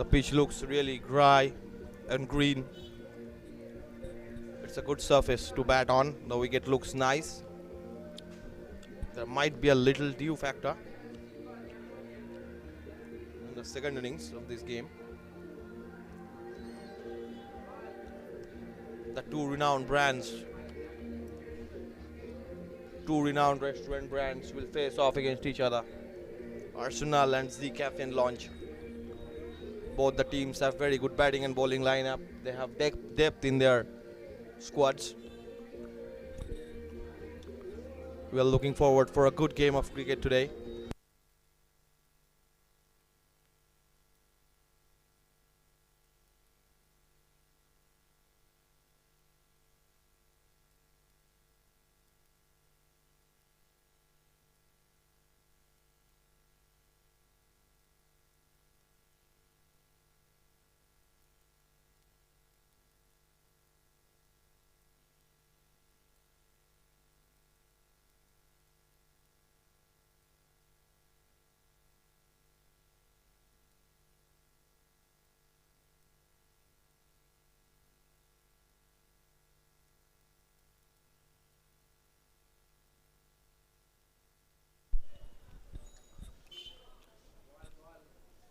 The pitch looks really dry and green. It's a good surface to bat on. The wicket looks nice. There might be a little dew factor in the second innings of this game. The two renowned restaurant brands will face off against each other. Arsenal and Z Cafe and Launch. Both the teams have very good batting and bowling lineup. They have depth in their squads. We are looking forward for a good game of cricket today.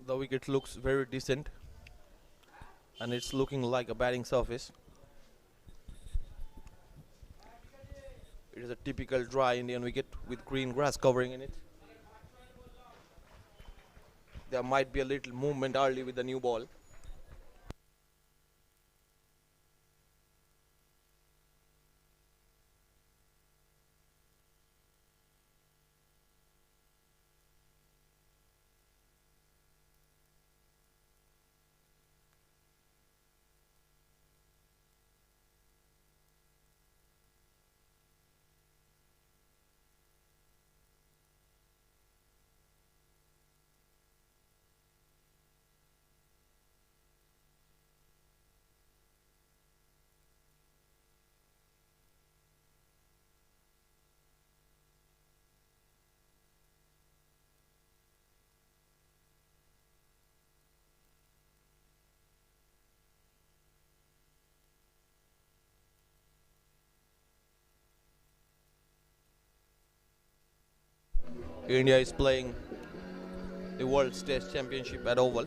The wicket looks very decent and it's looking like a batting surface. It is a typical dry Indian wicket with green grass covering in it. There might be a little movement early with the new ball. India is playing the World Test Championship at Oval.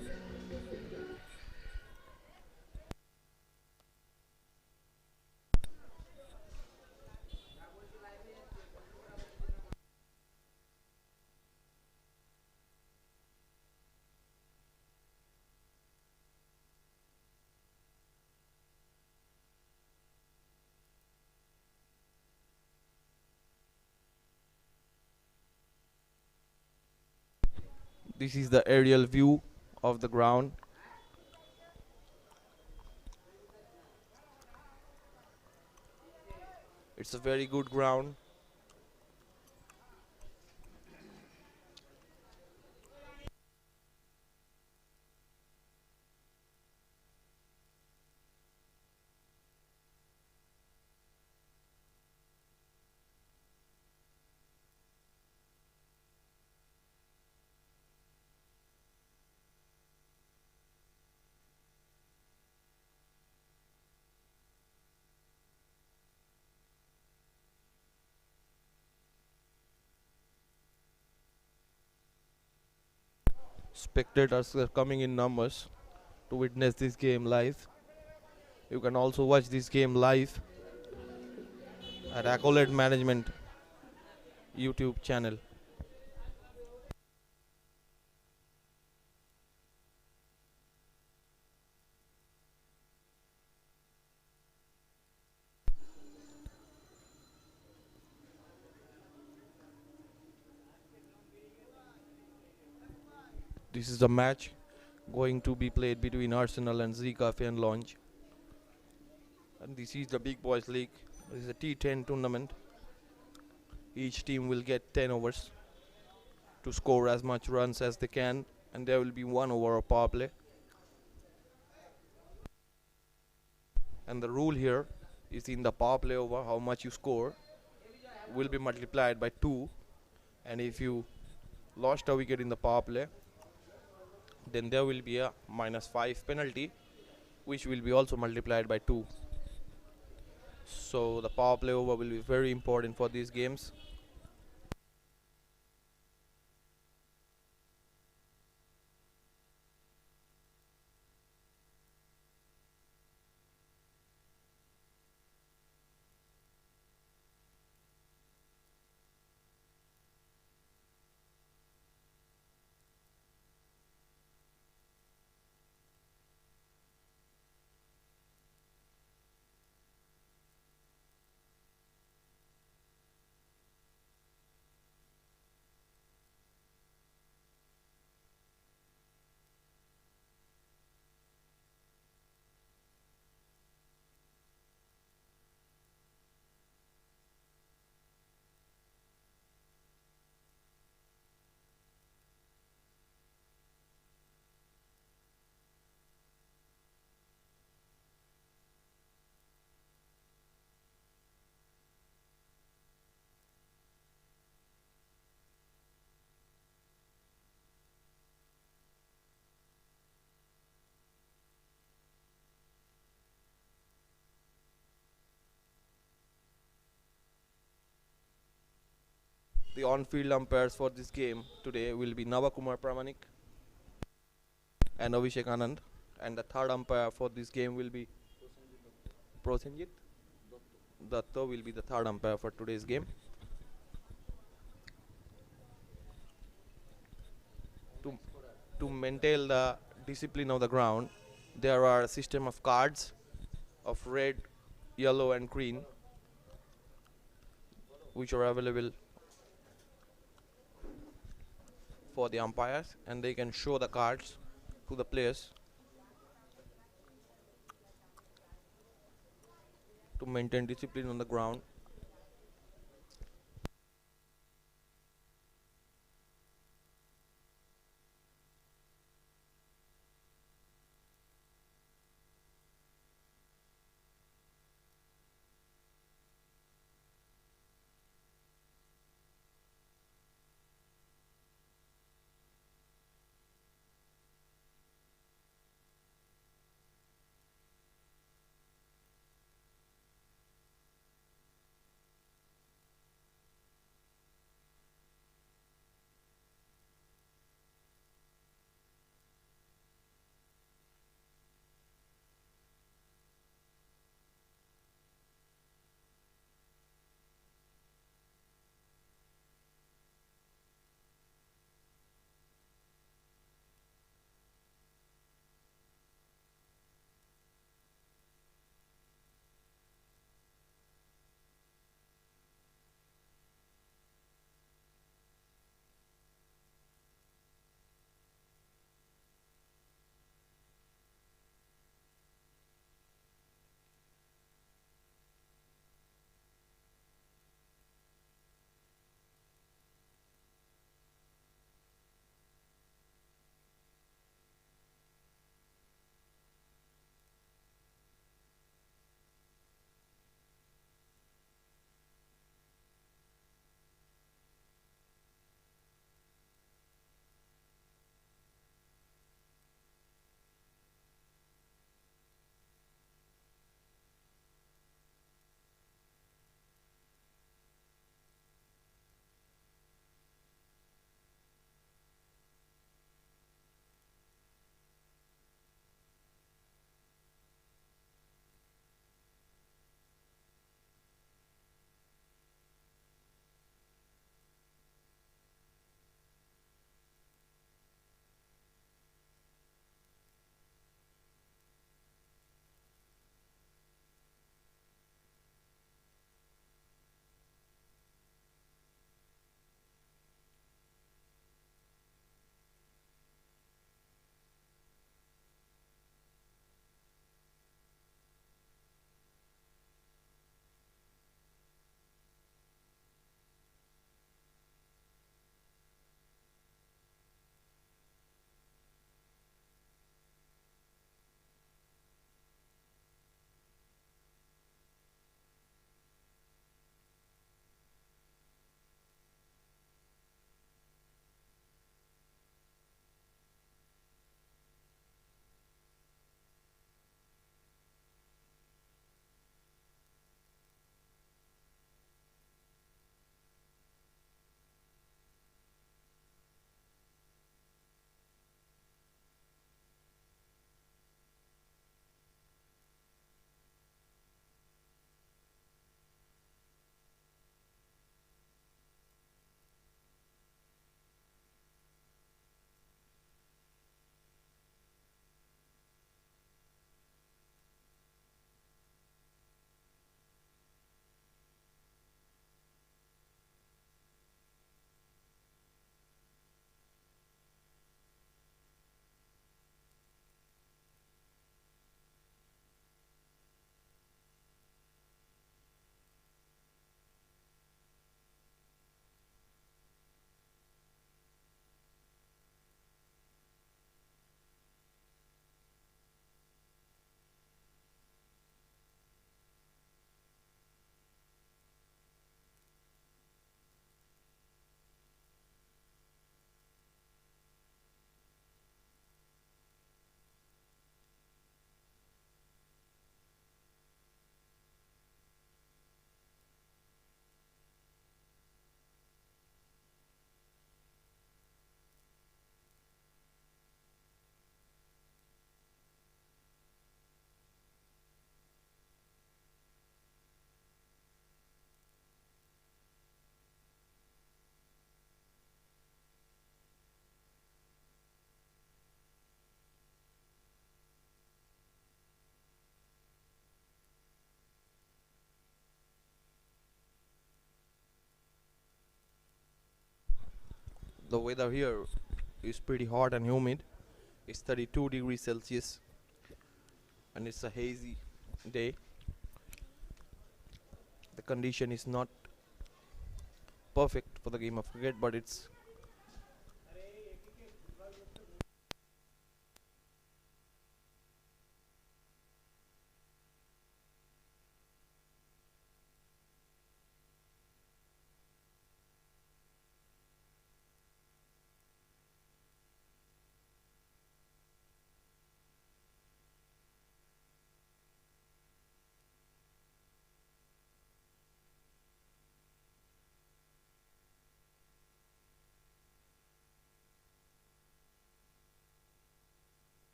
This is the aerial view of the ground. It's a very good ground. Spectators are coming in numbers to witness this game live. You can also watch this game live at Accolade Management YouTube channel. This is the match going to be played between Arsenal and Z Cafe and Launch. And this is the Big Boys League. This is a T-10 tournament. Each team will get 10 overs to score as much runs as they can, and there will be 1 over of power play. And the rule here is in the power play over, how much you score will be multiplied by 2, and if you lost a wicket in the power play, then there will be a -5 penalty, which will be also multiplied by 2. So the power play over will be very important for these games. The on-field umpires for this game today will be Navakumar Pramanik and Abhishek Anand, and the third umpire for this game will be Prosenjit Datta will be the third umpire for today's game. To, to maintain the discipline of the ground, there are a system of cards of red, yellow and green which are available for the umpires, and they can show the cards to the players to maintain discipline on the ground. The weather here is pretty hot and humid. It's 32 degrees Celsius and it's a hazy day. The condition is not perfect for the game of cricket, but it's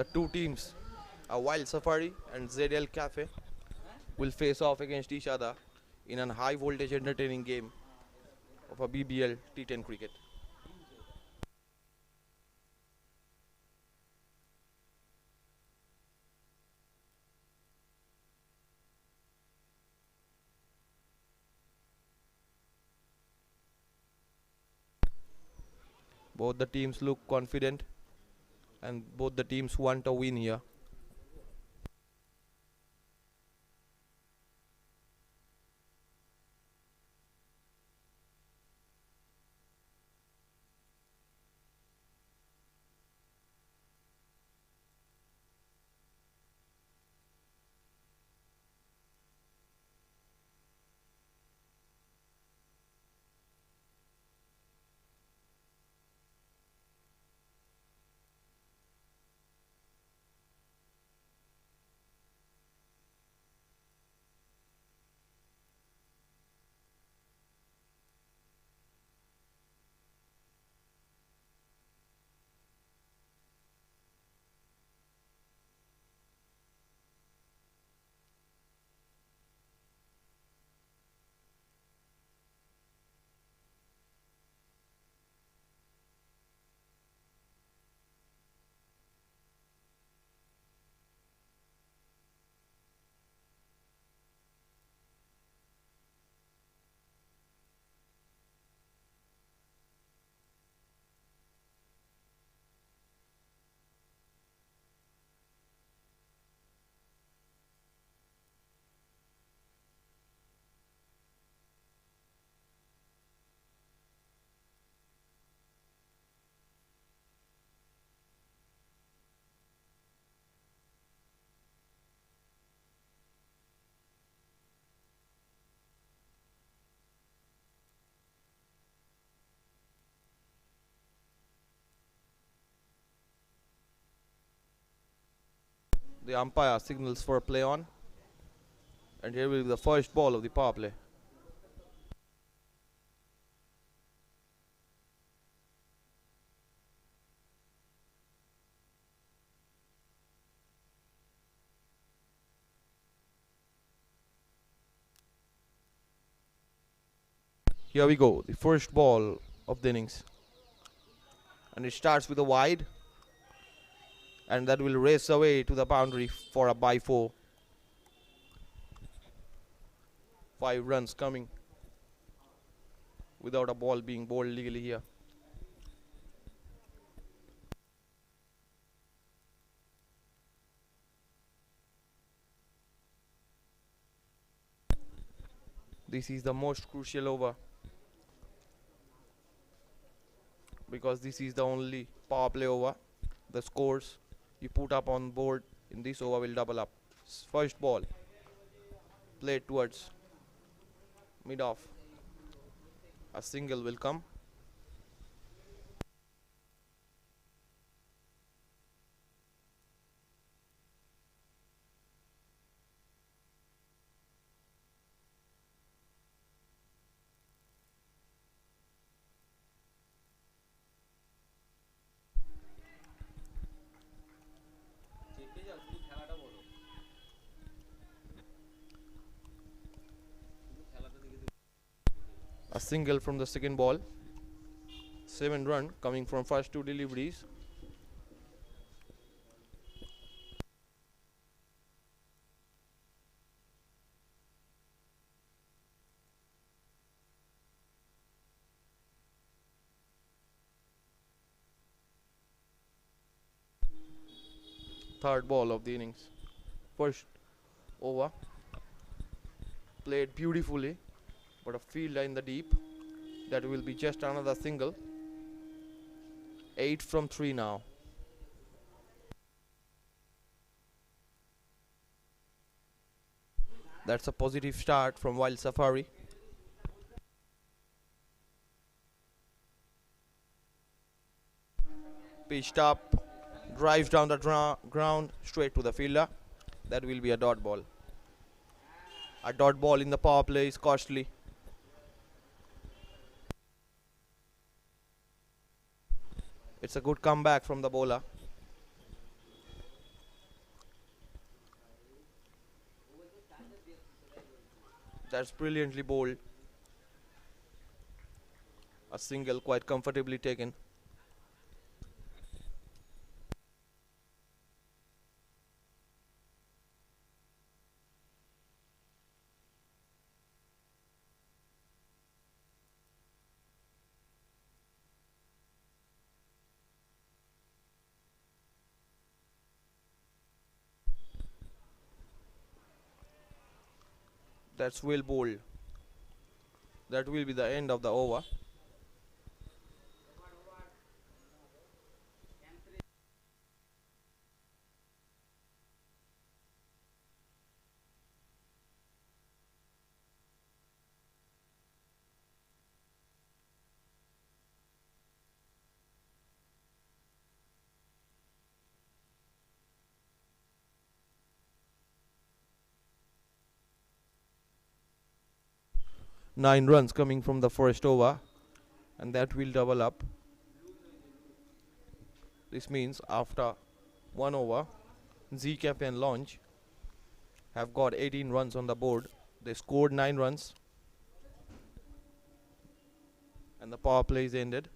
the two teams, a Wild Safari and ZL Cafe, will face off against each other in a high voltage entertaining game of a BBL T10 cricket. Both the teams look confident and both the teams want a win here. The umpire signals for a play on, and here will be the first ball of the power play. Here we go, the first ball of the innings. And it starts with a wide, and that will race away to the boundary for a by 4. 5 runs coming without a ball being bowled legally here. This is the most crucial over because this is the only power play over. The scores you put up on board in this over will double up. First ball played towards mid off. A single will come. A single from the second ball. 7 run coming from first 2 deliveries. Third ball of the innings. First over played beautifully, but a fielder in the deep. That will be just another single. 8 from 3 now. That's a positive start from Wild Safari. Pitched up, drives down the ground straight to the fielder. That will be a dot ball. A dot ball in the power play is costly. It's a good comeback from the bowler. That's brilliantly bowled. A single quite comfortably taken. That's well bowled. That will be the end of the over. Nine runs coming from the first over, and that will double up. This means after 1 over, Z Cafe and Launch have got 18 runs on the board. They scored 9 runs, and the power play is ended.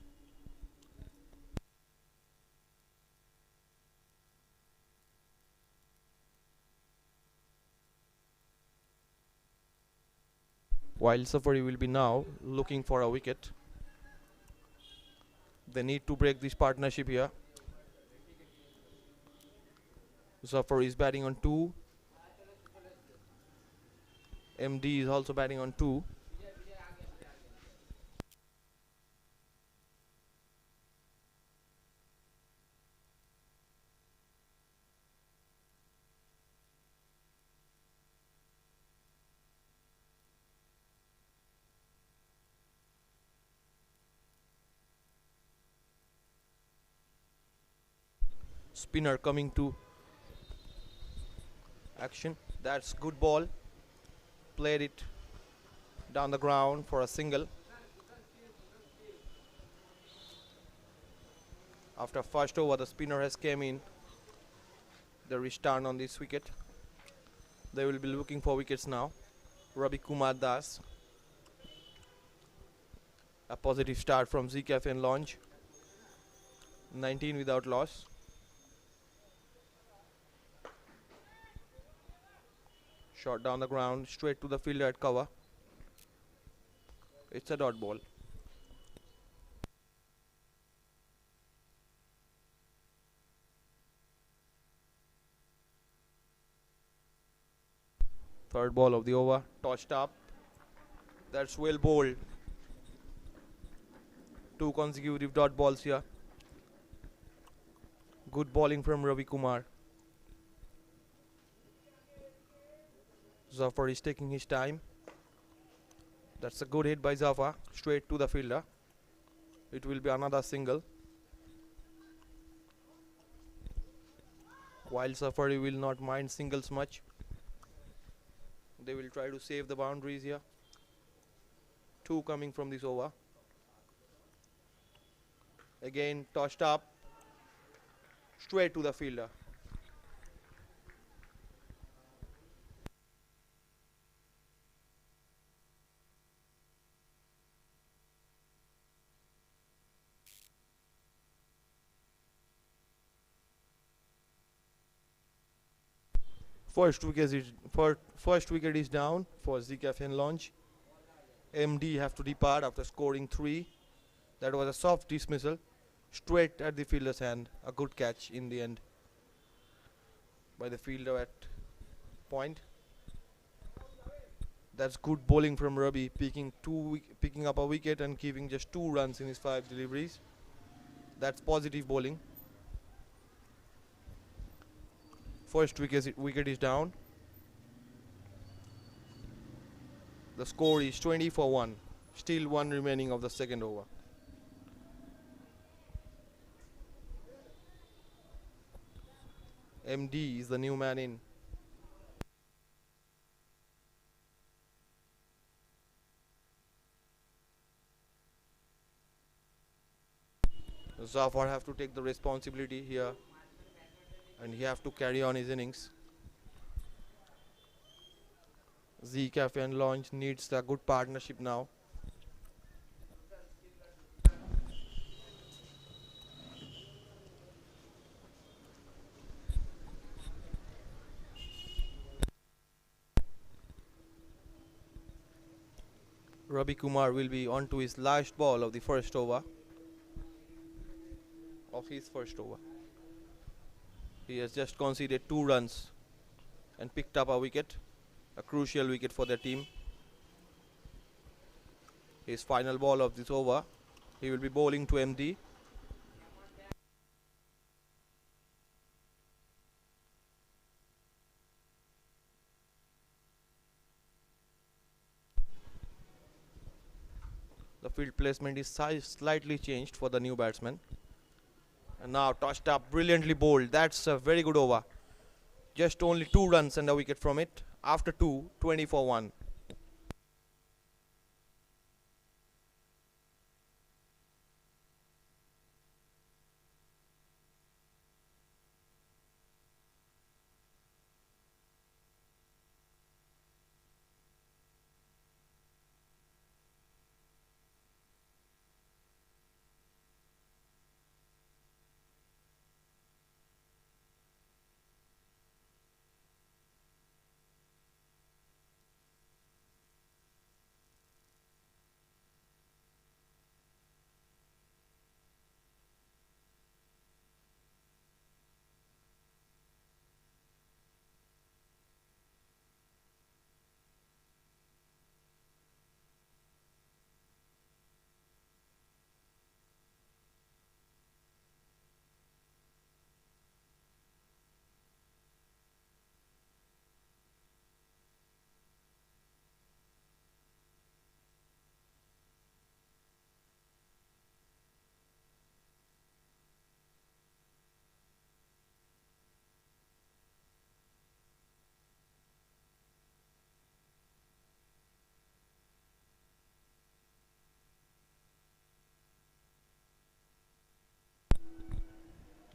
Wild Safari will be now looking for a wicket. They need to break this partnership here. Safari is batting on 2. MD is also batting on 2. Spinner coming to action. That's good ball. Played it down the ground for a single. After first over, the spinner has came in. The restart on this wicket. They will be looking for wickets now. Ravi Kumar Das. A positive start from Z Cafe and Launch. 19 without loss. Shot down the ground, straight to the fielder at cover. It's a dot ball. Third ball of the over, touched up. That's well bowled. Two consecutive dot balls here. Good bowling from Ravi Kumar. Zafar is taking his time. That's a good hit by Zafar, straight to the fielder. It will be another single. While Safari will not mind singles much, they will try to save the boundaries here. Two coming from this over. Again touched up, straight to the fielder. First wicket is down for Zcafe and Launch. MD have to depart after scoring 3. That was a soft dismissal, straight at the fielder's hand. A good catch in the end by the fielder at point. That's good bowling from Ravi, picking up a wicket and giving just 2 runs in his 5 deliveries. That's positive bowling. First wicket is down. The score is 20 for 1. Still 1 remaining of the second over. MD is the new man in. Zafar have to take the responsibility here, and he have to carry on his innings. Zcafe and Launch needs a good partnership now. Ravi Kumar will be on to his last ball of the first over. He has just conceded 2 runs and picked up a wicket, a crucial wicket for their team. His final ball of this over, he will be bowling to MD. The field placement is slightly changed for the new batsman. And now touched up, brilliantly bowled. That's a very good over. Just only 2 runs and a wicket from it. After 2, 20 for 1.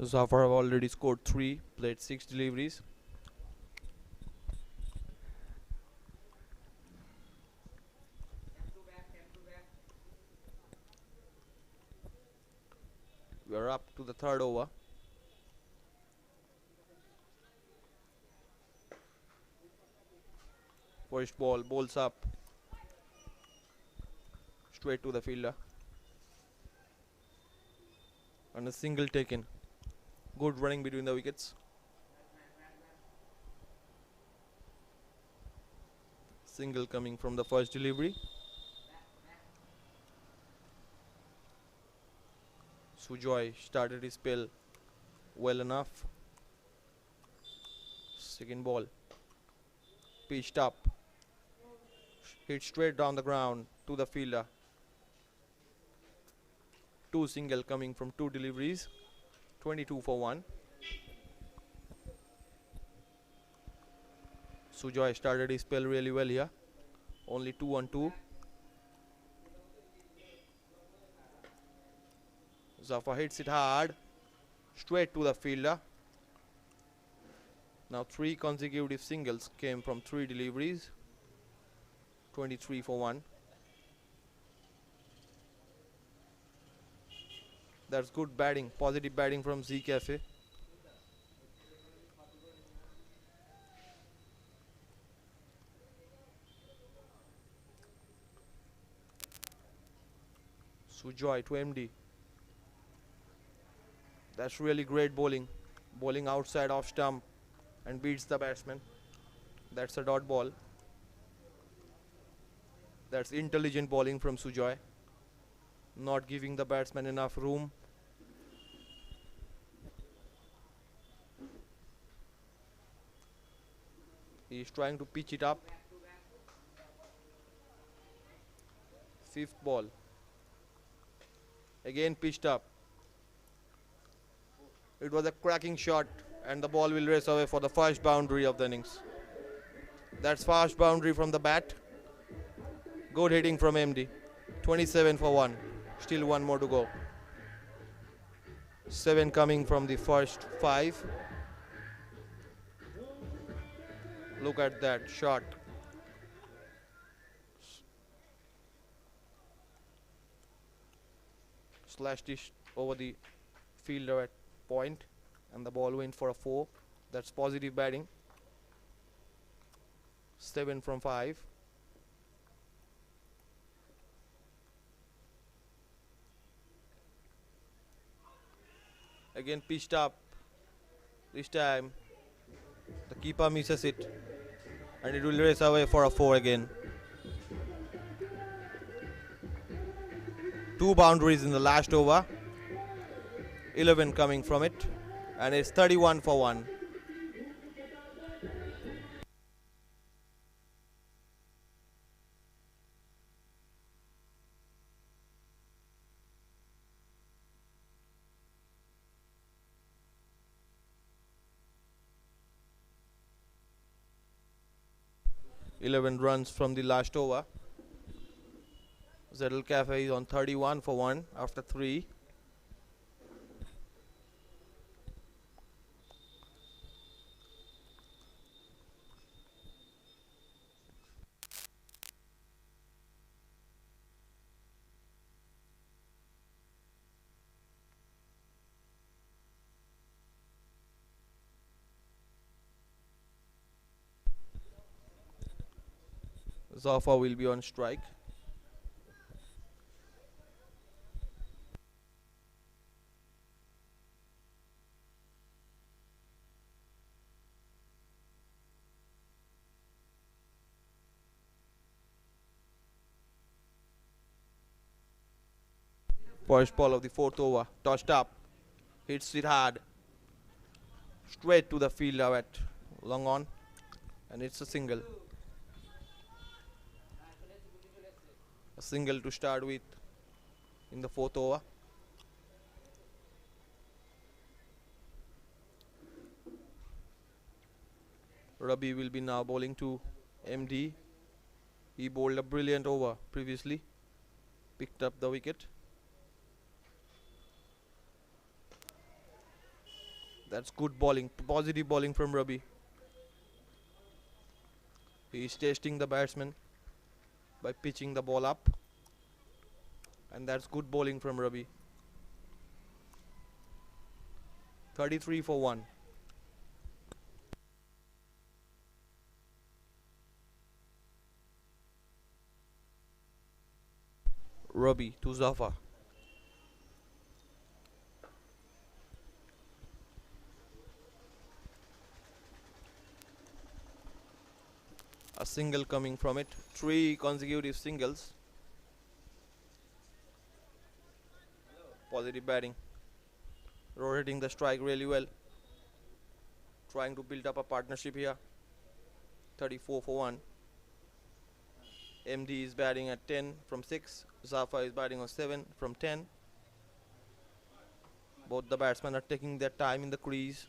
Zafar have already scored 3, played 6 deliveries. We are up to the third over. First ball, balls up. Straight to the fielder. And a single taken. Good running between the wickets. Single coming from the first delivery. Sujoy started his spell well enough. Second ball. Pitched up. Hit straight down the ground to the fielder. Two single coming from two deliveries. 22 for 1. Sujoy started his spell really well here. Only 2 on 2. Zafar hits it hard. Straight to the fielder. Now 3 consecutive singles came from 3 deliveries. 23 for 1. That's good batting, positive batting from Z Cafe. Sujoy to MD. That's really great bowling. Bowling outside off stump and beats the batsman. That's a dot ball. That's intelligent bowling from Sujoy. Not giving the batsman enough room. He is trying to pitch it up. Fifth ball. Again pitched up. It was a cracking shot and the ball will race away for the first boundary of the innings. That's fast boundary from the bat. Good hitting from MD. 27 for 1. Still one more to go. 7 coming from the first 5. Look at that shot. Slashed it over the fielder at point and the ball went for a 4. That's positive batting. 7 from 5. Again pitched up. This time the keeper misses it and it will race away for a 4 again. 2 boundaries in the last over. 11 coming from it and it's 31 for 1. Runs from the last over. Zedel Cafe is on 31 for 1 after 3. Zafar will be on strike. First ball of the 4th over. Touched up. Hits it hard. Straight to the fielder at long on. And it's a single. A single to start with in the 4th over. Rabi will be now bowling to MD. He bowled a brilliant over previously. Picked up the wicket. That's good bowling, positive bowling from Rabi. He is testing the batsman by pitching the ball up. And that's good bowling from Rabi. 33 for 1. Robbie to Zafar. A single coming from it. 3 consecutive singles. Positive batting. Rotating the strike really well. Trying to build up a partnership here. 34 for 1. MD is batting at 10 from 6. Zafar is batting on 7 from 10. Both the batsmen are taking their time in the crease.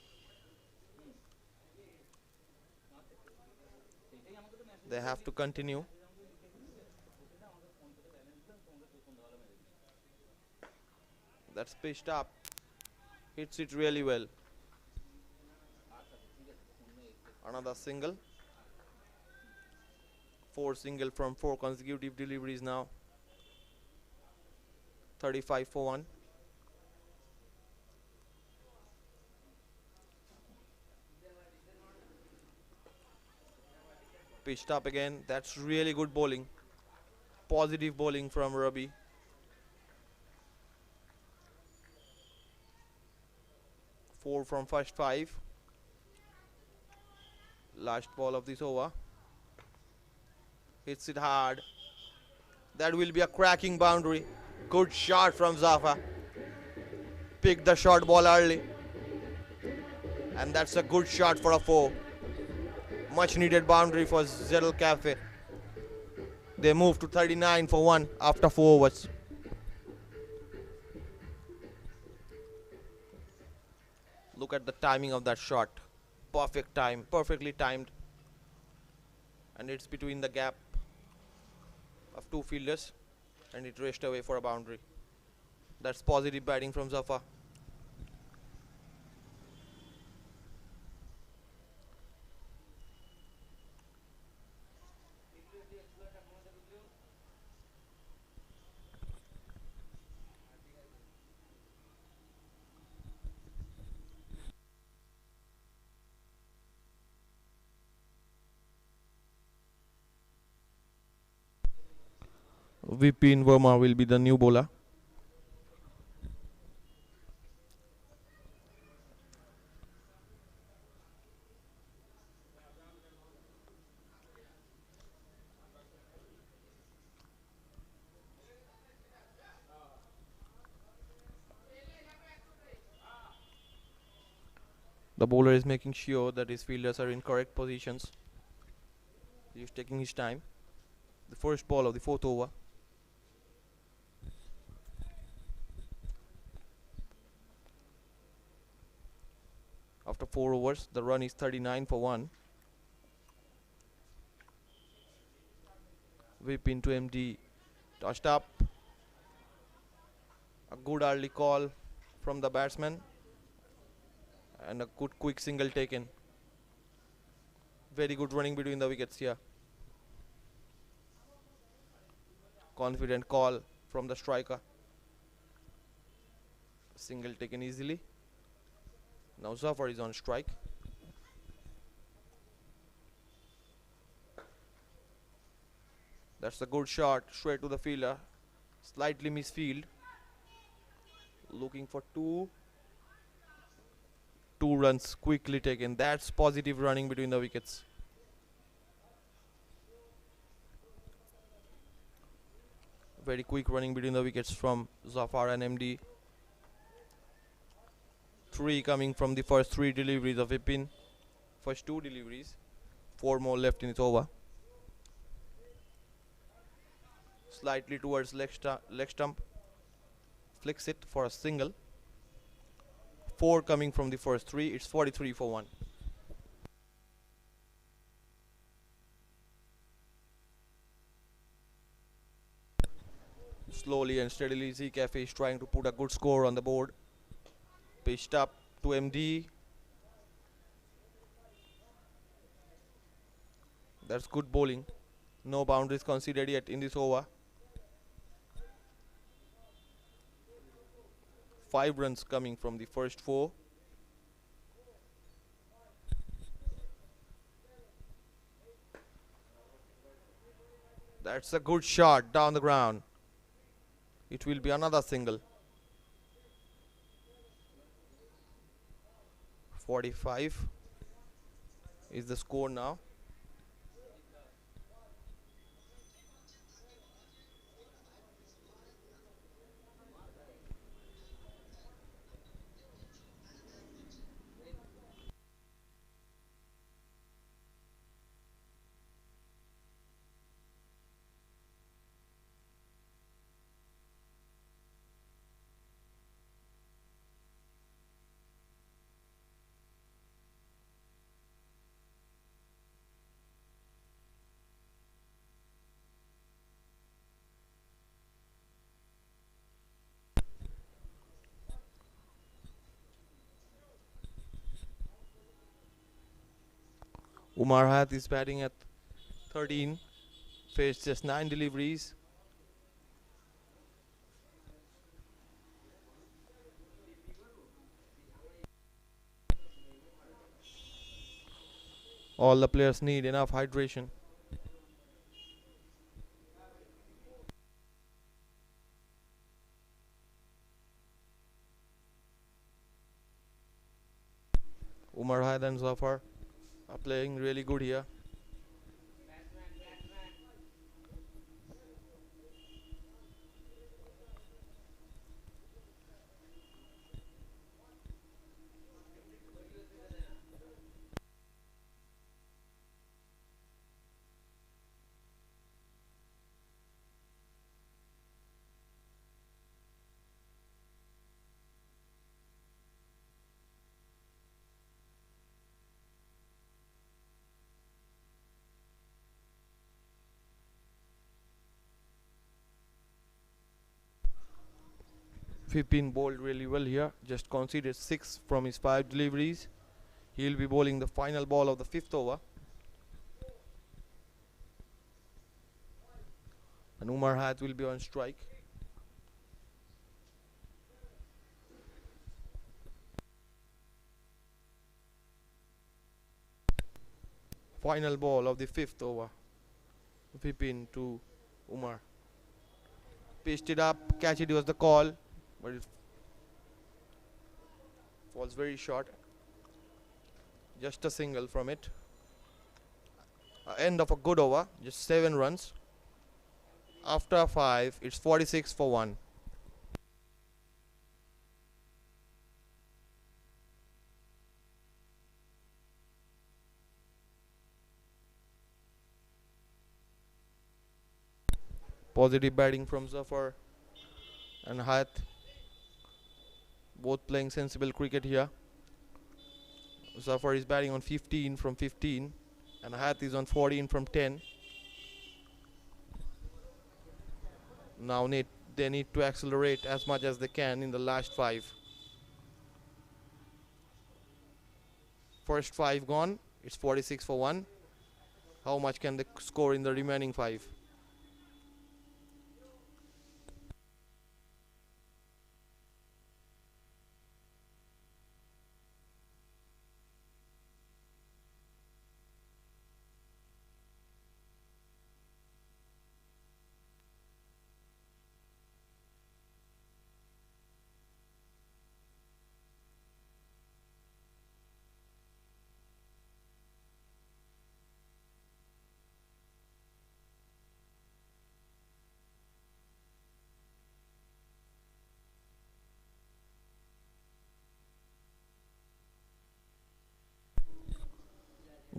They have to continue. That's pitched up. Hits it really well. Another single. 4 single from 4 consecutive deliveries now. 35 for 1. Pitched up again. That's really good bowling. Positive bowling from Rabi. Four from first 5. Last ball of this over. Hits it hard. That will be a cracking boundary. Good shot from Zafar. Picked the short ball early. And that's a good shot for a 4. Much needed boundary for Zedel Cafe. They move to 39 for 1 after 4 overs. Look at the timing of that shot. Perfect time, perfectly timed. And it's between the gap of 2 fielders. And it raced away for a boundary. That's positive batting from Zafar. Vipin Verma will be the new bowler. The bowler is making sure that his fielders are in correct positions. He's taking his time. The first ball of the 4th over. After 4 overs, the run is 39 for 1. Whip into MD. Touched up. A good early call from the batsman. And a good quick single taken. Very good running between the wickets here. Confident call from the striker. Single taken easily. Now Zafar is on strike. That's a good shot straight to the fielder. Slightly misfield. Looking for 2 runs quickly taken. That's positive running between the wickets. Very quick running between the wickets from Zafar and MD. 3 coming from the first 3 deliveries of Vipin. First 2 deliveries. 4 more left in its over. Slightly towards leg stump. Flicks it for a single. 4 coming from the first 3. It's 43 for 1. Slowly and steadily, Z Cafe is trying to put a good score on the board. Pitched up to MD. That's good bowling. No boundaries conceded yet in this over. 5 runs coming from the first 4. That's a good shot down the ground. It will be another single. 45 is the score now. Umar Hayat is batting at 13, faced just 9 deliveries. All the players need enough hydration. Umar Hayat and Zafar are playing really good here. Fipin bowled really well here, just conceded 6 from his 5 deliveries. He'll be bowling the final ball of the 5th over. And Umar Hayat will be on strike. Final ball of the 5th over. Fipin to Umar. Pitched it up, catch it was the call, but it falls very short. Just a single from it. End of a good over, just 7 runs. After 5, it's 46 for 1. Positive batting from Zafar and Hayat. Both playing sensible cricket here. Zafar is batting on 15 from 15 and Hayat is on 14 from 10. Now they need to accelerate as much as they can in the last 5. First 5 gone, it's 46 for 1. How much can they score in the remaining 5?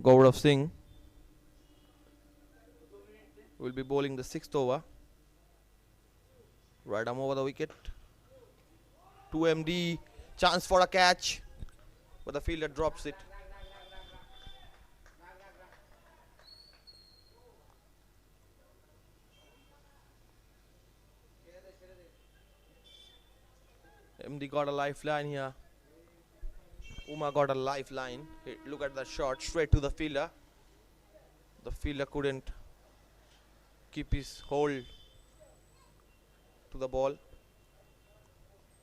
Gaurav Singh will be bowling the 6th over. Right arm over the wicket. 2 MD, chance for a catch, but the fielder drops it. MD got a lifeline here. Uma got a lifeline. Look at the shot, straight to the fielder. The fielder couldn't keep his hold to the ball.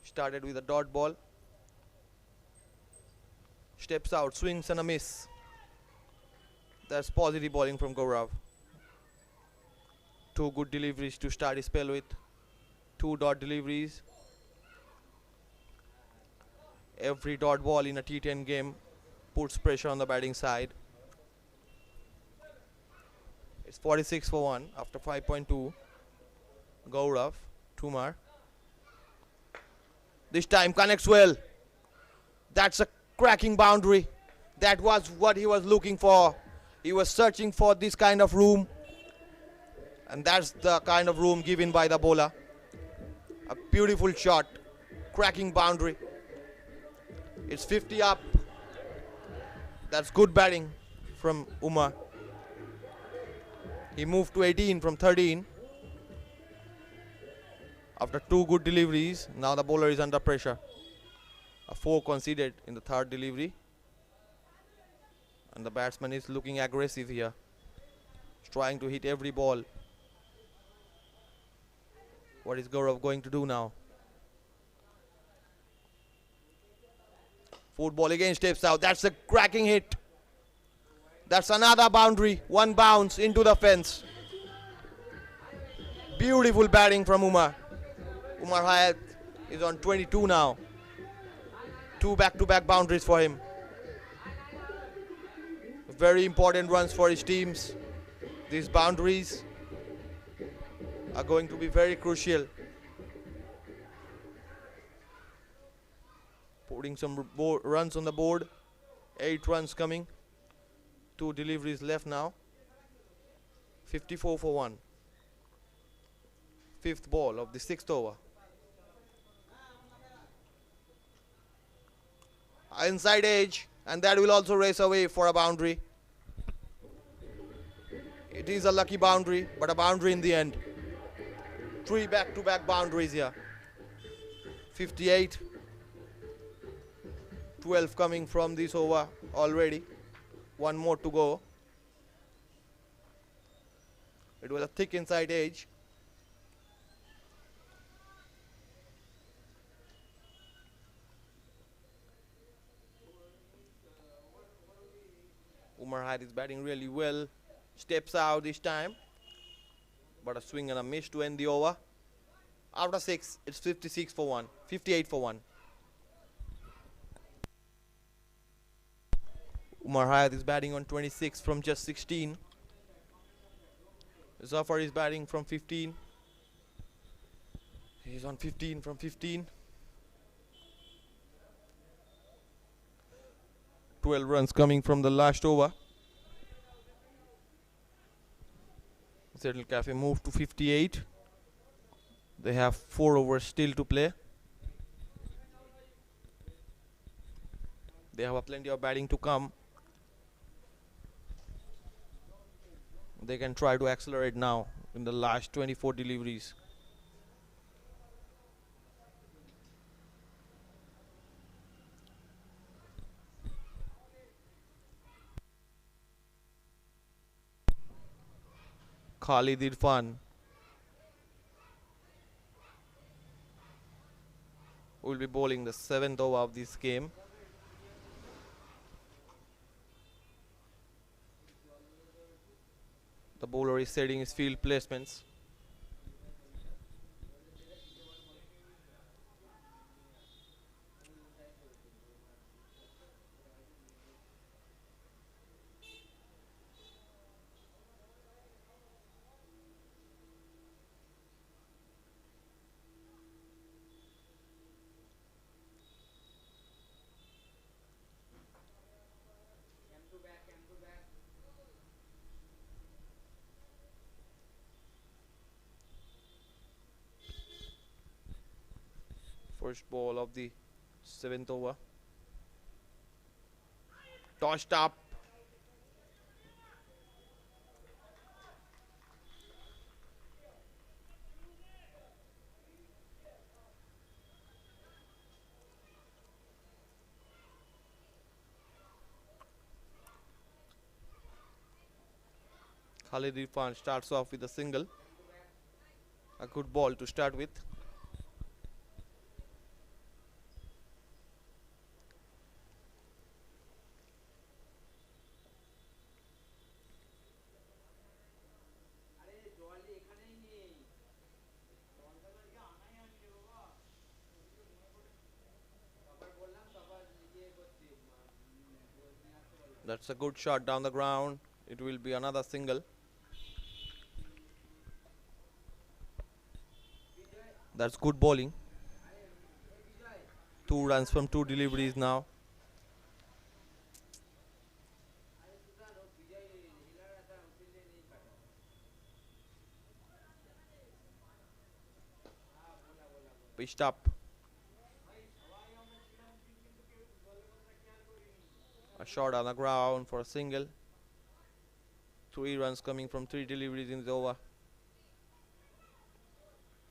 Started with a dot ball. Steps out, swings and a miss. That's positive bowling from Gaurav. Two good deliveries to start his spell with. Two dot deliveries. Every dot ball in a T10 game puts pressure on the batting side. It's 46 for 1 after 5.2. Gaurav, Tumar. This time connects well. That's a cracking boundary. That was what he was looking for. He was searching for this kind of room. And that's the kind of room given by the bowler. A beautiful shot. Cracking boundary. It's 50 up. That's good batting from Umar. He moved to 18 from 13. After two good deliveries, now the bowler is under pressure. A 4 conceded in the third delivery. And the batsman is looking aggressive here. He's trying to hit every ball. What is Gaurav going to do now? Fourth ball again steps out. That's a cracking hit. That's another boundary. One bounce into the fence. Beautiful batting from Umar. Umar Hayat is on 22 now. Two back-to-back boundaries for him. Very important runs for his teams. These boundaries are going to be very crucial. Putting some runs on the board. 8 runs coming. 2 deliveries left now. 54 for 1. Fifth ball of the 6th over. Inside edge, and that will also race away for a boundary. It is a lucky boundary, but a boundary in the end. 3 back-to-back boundaries here. 58. 12 coming from this over already. One more to go. It was a thick inside edge. Umar Hayat is batting really well. Steps out this time. But a swing and a miss to end the over. After 6, it's 56 for 1. 58 for 1. Umar Hayat is batting on 26 from just 16. Zafar is batting from 15. He's on 15 from 15. 12 runs coming from the last over. Settle Cafe moved to 58. They have 4 overs still to play. They have plenty of batting to come. They can try to accelerate now in the last 24 deliveries. Khalid Irfan will be bowling the 7th over of this game. The bowler is setting his field placements. First ball of the 7th over. Tossed up. Khalid Irfan starts off with a single. A good ball to start with. That's a good shot down the ground. It will be another single. That's good bowling. 2 runs from 2 deliveries now. Pitched up. A shot on the ground for a single. 3 runs coming from 3 deliveries in the over.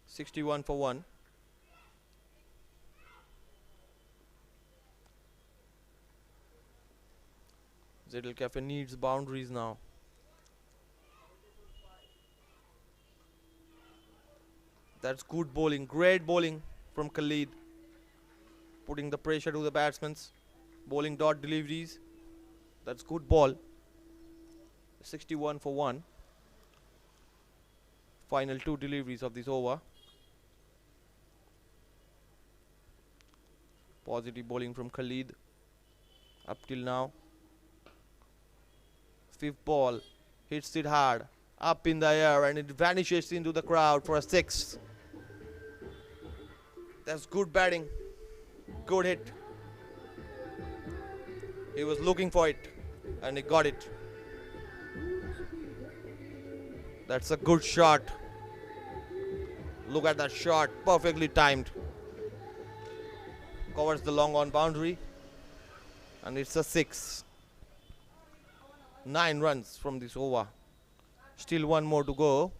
61 for 1. Zedel Cafe needs boundaries now. That's good bowling, great bowling from Khalid. Putting the pressure to the batsmen. Bowling dot deliveries. That's good ball. 61 for 1. Final 2 deliveries of this over. Positive bowling from Khalid. Up till now. 5th ball. Hits it hard. Up in the air and it vanishes into the crowd for a 6. That's good batting. Good hit. He was looking for it and he got it. That's a good shot. Look at that shot. Perfectly timed. Covers the long on boundary. And it's a 6. 9 runs from this over. Still one more to go.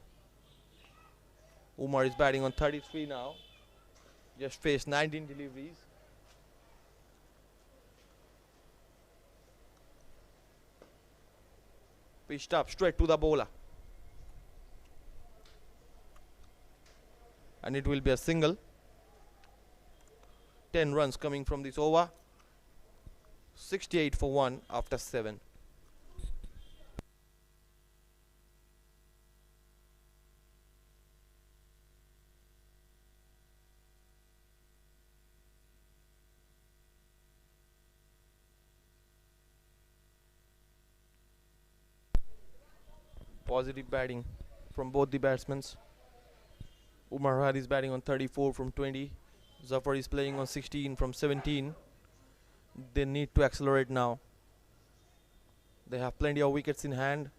Umar is batting on 33 now. Just faced 19 deliveries. Pitched up straight to the bowler. And it will be a single. 10 runs coming from this over. 68 for 1 after 7. Positive batting from both the batsmen. Umar Had is batting on 34 from 20. Zafar is playing on 16 from 17. They need to accelerate now. They have plenty of wickets in hand.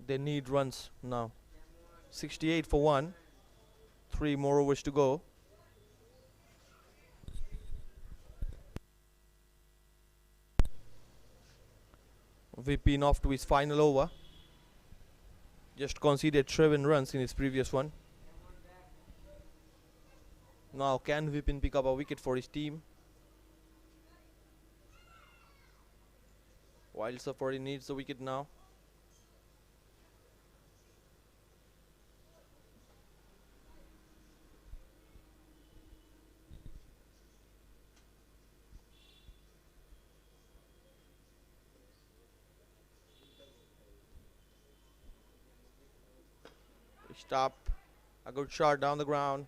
They need runs now. 68 for 1. 3 more overs to go. Vipin off to his final over. Just conceded 7 runs in his previous one. Now can Vipin pick up a wicket for his team? While Safari needs the wicket now. Stop. A good shot down the ground.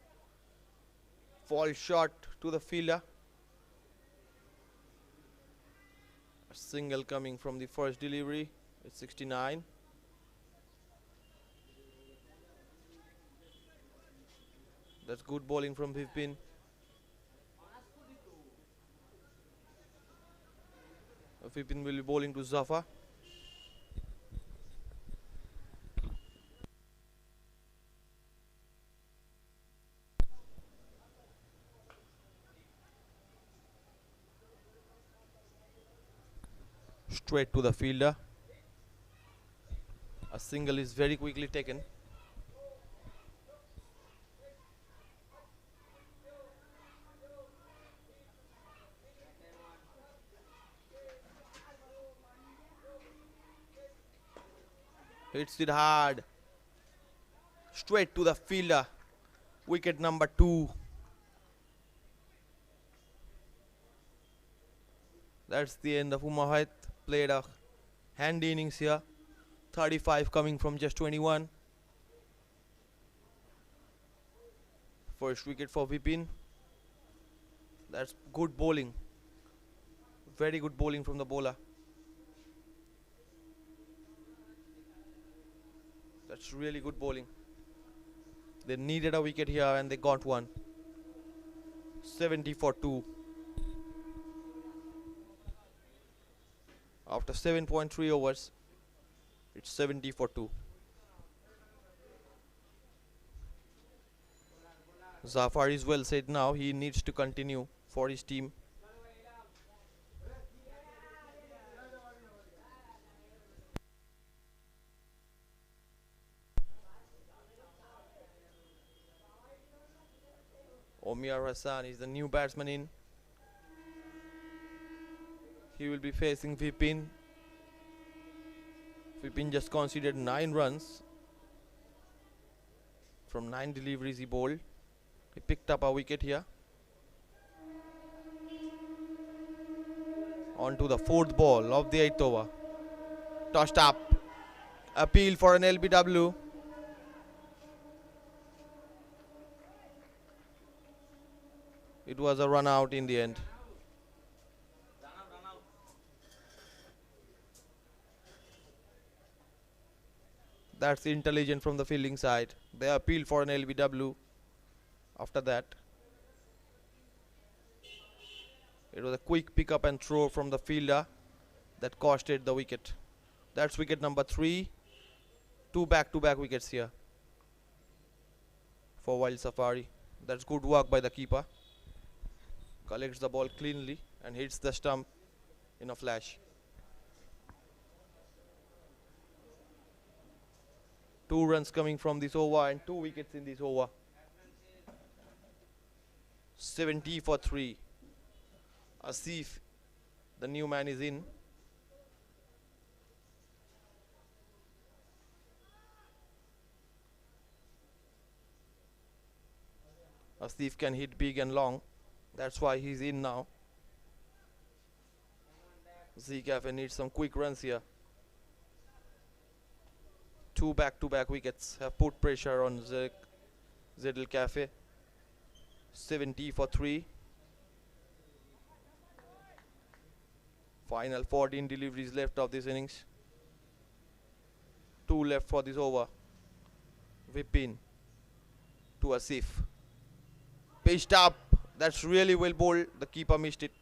Fall shot to the fielder. A single coming from the first delivery. It's 69. That's good bowling from Vipin. Vipin will be bowling to Zafar. Straight to the fielder. A single is very quickly taken. Hits it hard. Straight to the fielder. Wicket number 2. That's the end of Umar Hayat. Played a handy innings here. 35 coming from just 21. First wicket for Vipin. That's good bowling. Very good bowling from the bowler. That's really good bowling. They needed a wicket here and they got one. 70 for 2. After 7.3 overs, it's 70 for 2. Zafar is well said now. He needs to continue for his team. Omir Hassan is the new batsman in. He will be facing Vipin. Vipin just conceded 9 runs from 9 deliveries he bowled. He picked up a wicket here. On to the 4th ball of the 8th over. Tossed up. Appeal for an LBW. It was a run out in the end. That's intelligent from the fielding side. They appeal for an LBW. After that, it was a quick pick up and throw from the fielder that costed the wicket. That's wicket number 3. 2 back-to-back wickets here for Wild Safari. That's good work by the keeper. Collects the ball cleanly and hits the stump in a flash. 2 runs coming from this over and 2 wickets in this over. 70 for 3. Asif, the new man, is in. Asif can hit big and long. That's why he's in now. Z-Cafe needs some quick runs here. 2 back-to-back wickets have put pressure on Zedel Cafe. 70 for 3. Final 14 deliveries left of this innings. 2 left for this over. Vipin to Asif. Pitched up. That's really well bowled. The keeper missed it.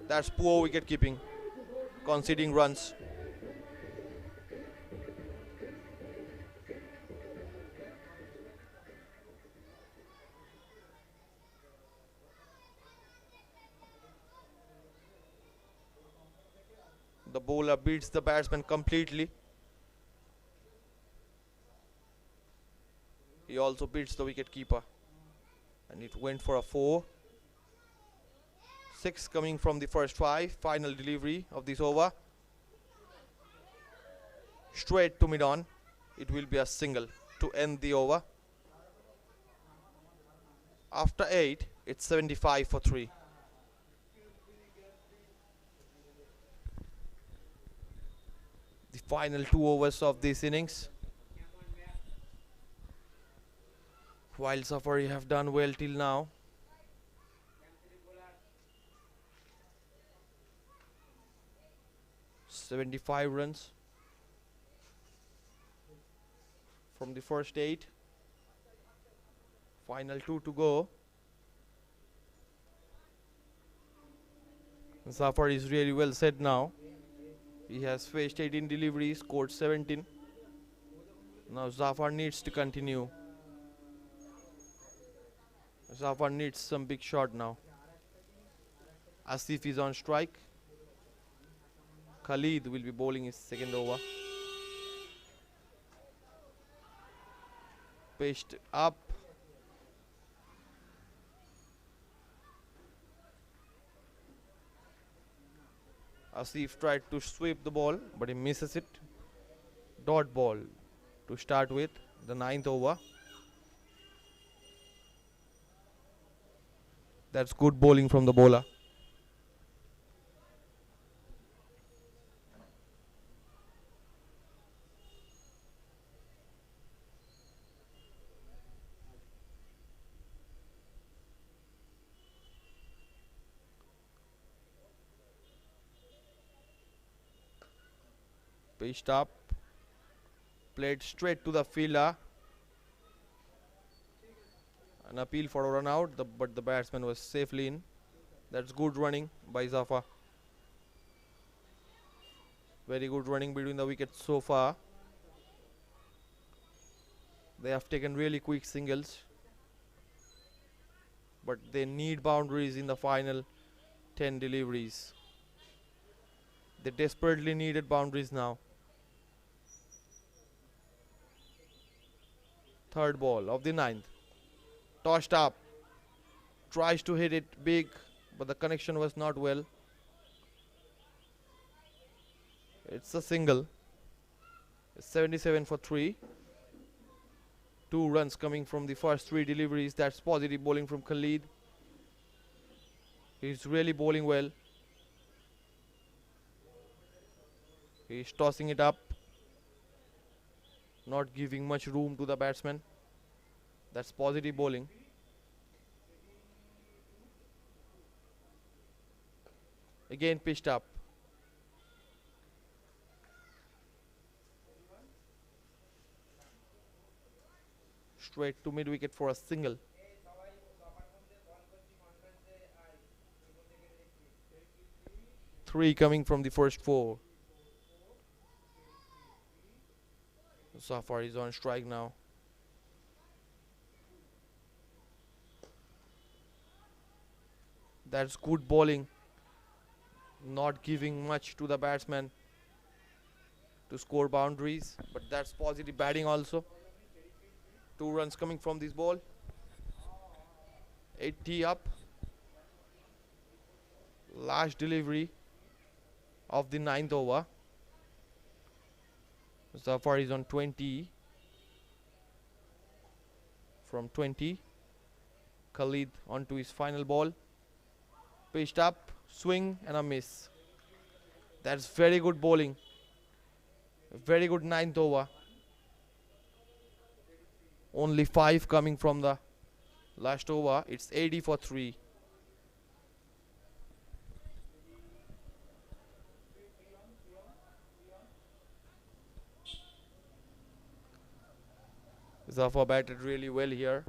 That's poor wicket keeping. Conceding runs. The bowler beats the batsman completely. He also beats the wicket keeper. And it went for a 4. 6 coming from the first 5. Final delivery of this over. Straight to mid-on. It will be a single to end the over. After 8, it's 75 for 3. The final 2 overs of this innings. Wild Safari have done well till now. $75 runs from the first 8. Final 2 to go. Zafar is really well set now. He has faced 18 deliveries, scored 17. Now Zafar needs to continue. Zafar needs some big shot now. Asif is on strike. Khalid will be bowling his second over. Pitched up. Asif tried to sweep the ball, but he misses it. Dot ball to start with, the 9th over. That's good bowling from the bowler. Pitched up. Played straight to the fielder. An appeal for a run out, but the batsman was safely in. That's good running by Zafa. Very good running between the wickets so far. They have taken really quick singles, but they need boundaries in the final 10 deliveries. They desperately needed boundaries now. Third ball of the ninth. Tossed up. Tries to hit it big, but the connection was not well. It's a single. It's 77 for 3. 2 runs coming from the first 3 deliveries. That's positive bowling from Khalid. He's really bowling well. He's tossing it up, not giving much room to the batsman. That's positive bowling. Again pitched up. Straight to mid wicket for a single. 3 coming from the first 4. Zafar is on strike now. That's good bowling. Not giving much to the batsman to score boundaries, but that's positive batting also. 2 runs coming from this ball. 80 up. Last delivery of the 9th over. Zafar is on 20. From 20, Khalid onto his final ball. Pitched up, swing and a miss. That's very good bowling. Very good 9th over. Only 5 coming from the last over. It's 80 for 3. Zafar batted really well here.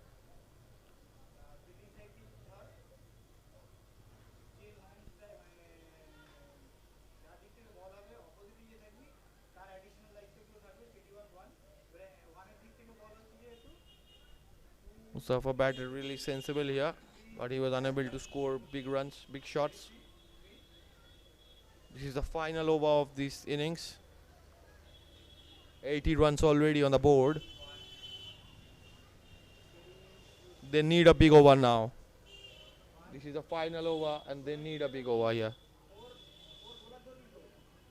Zafar batted really sensible here, but he was unable to score big runs, big shots. This is the final over of this innings. 80 runs already on the board. They need a big over now. This is the final over and they need a big over here.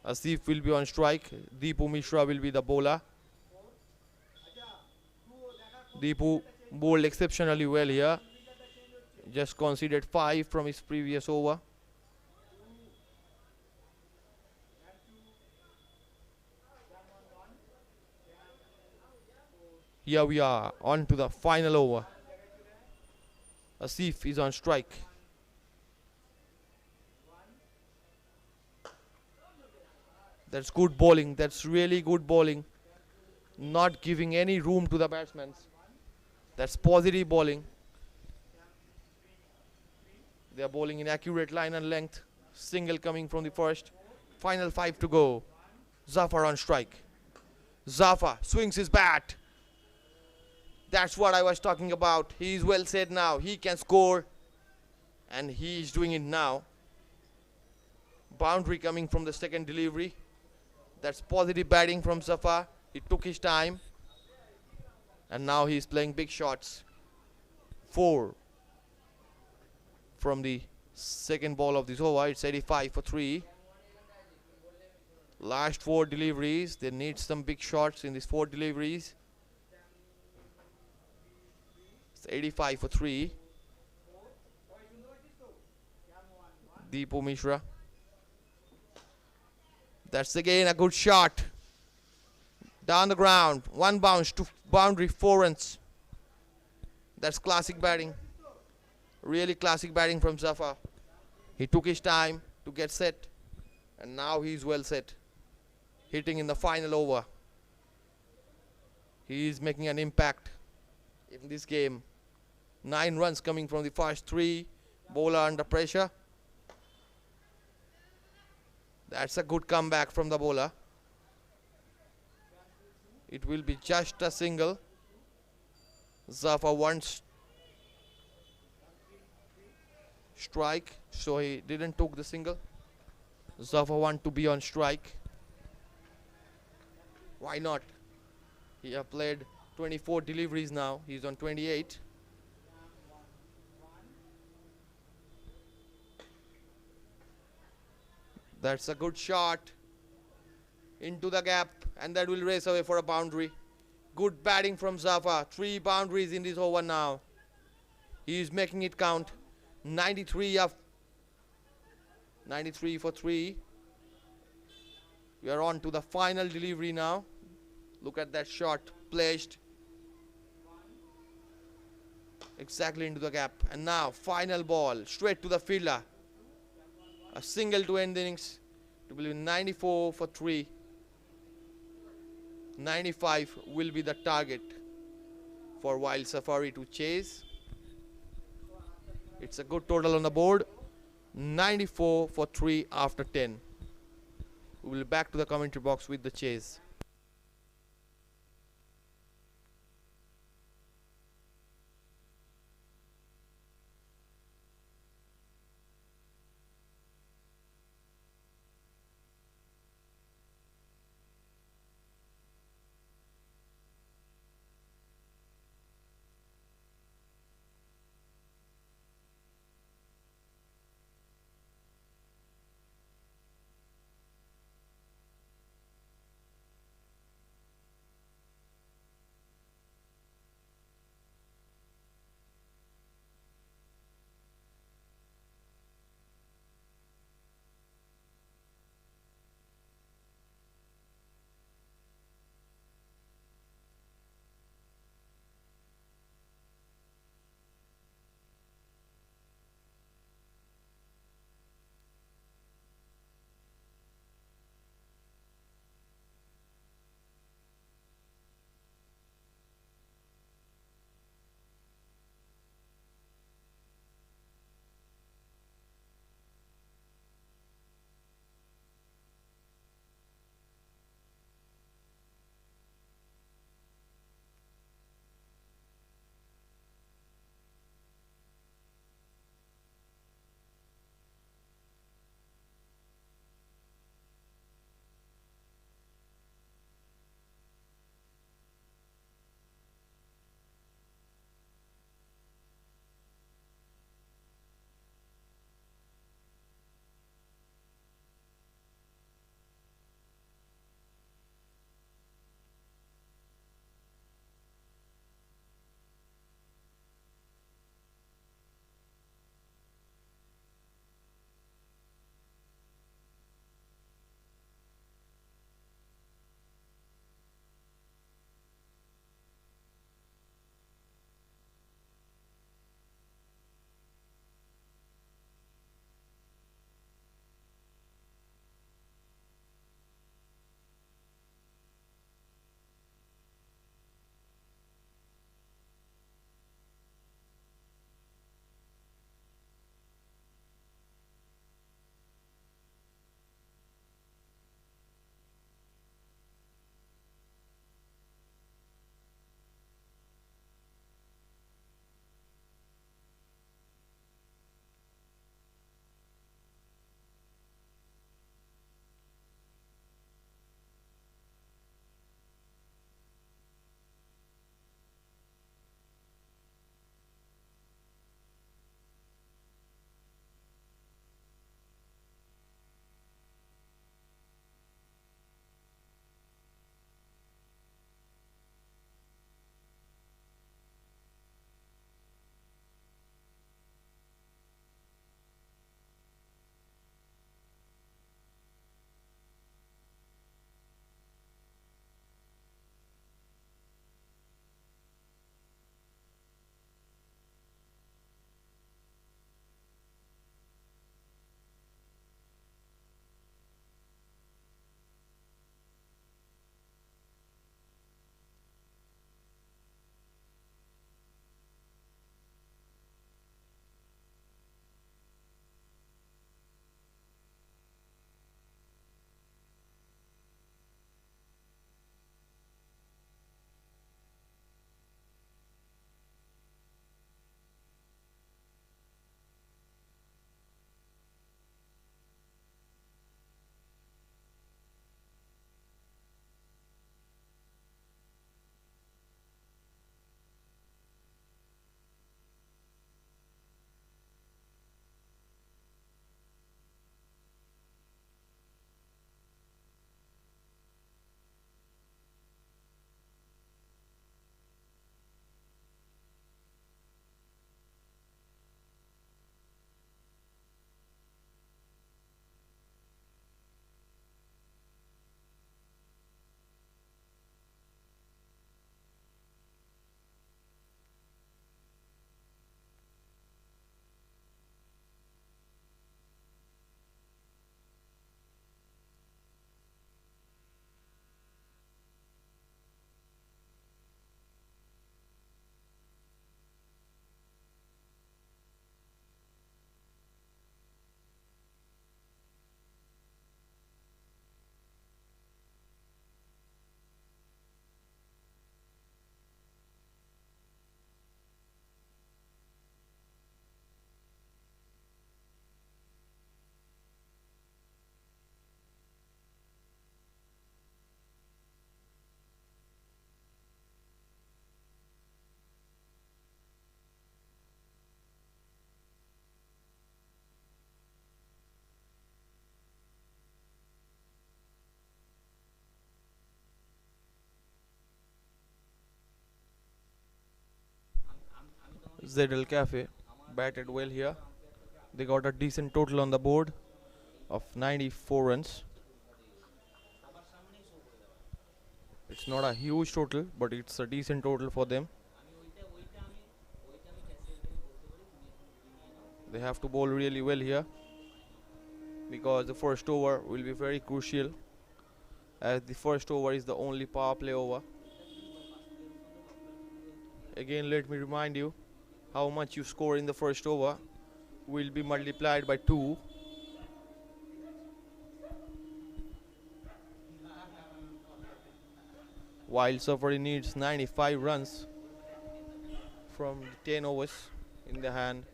Asif will be on strike. Deepu Mishra will be the bowler. Deepu bowled exceptionally well here. Just conceded 5 from his previous over. Here we are on to the final over. Asif is on strike. That's good bowling. That's really good bowling. Not giving any room to the batsmen. That's positive bowling. They are bowling in accurate line and length. Single coming from the first. Final 5 to go. Zafar on strike. Zafar swings his bat. That's what I was talking about. He is well set now. He can score. And he is doing it now. Boundary coming from the second delivery. That's positive batting from Zafar. He took his time. And now he is playing big shots. 4 from the second ball of this over. It's 85 for 3. Last 4 deliveries. They need some big shots in these 4 deliveries. It's 85 for 3. Deepu Mishra. That's again a good shot. Down the ground. 1 bounce to boundary, 4 runs. That's classic batting. Really classic batting from Zafar. He took his time to get set. And now he's well set. hitting in the final over. He is making an impact in this game. 9 runs coming from the first 3. Bowler under pressure. That's a good comeback from the bowler. It will be just a single. Zafar wants strike, so he didn't took the single. Zafar want to be on strike. Why not? He have played 24 deliveries now. He's on 28. That's a good shot into the gap, and that will race away for a boundary. Good batting from Zafar. 3 boundaries in this over now. He is making it count. 93 for 3. We are on to the final delivery now. Look at that shot placed exactly into the gap. And now final ball straight to the fielder. A single to end the innings. It will be 94 for 3. 95 will be the target for Wild Safari to chase. It's a good total on the board. 94 for 3 after 10. We will be back to the commentary box with the chase. ZL Cafe batted well here. They got a decent total on the board of 94 runs. It's not a huge total, but it's a decent total for them. They have to bowl really well here because the first over will be very crucial, as the first over is the only power play over. Again, let me remind you, how much you score in the first over will be multiplied by 2. While Safari needs 95 runs from 10 overs in the hand.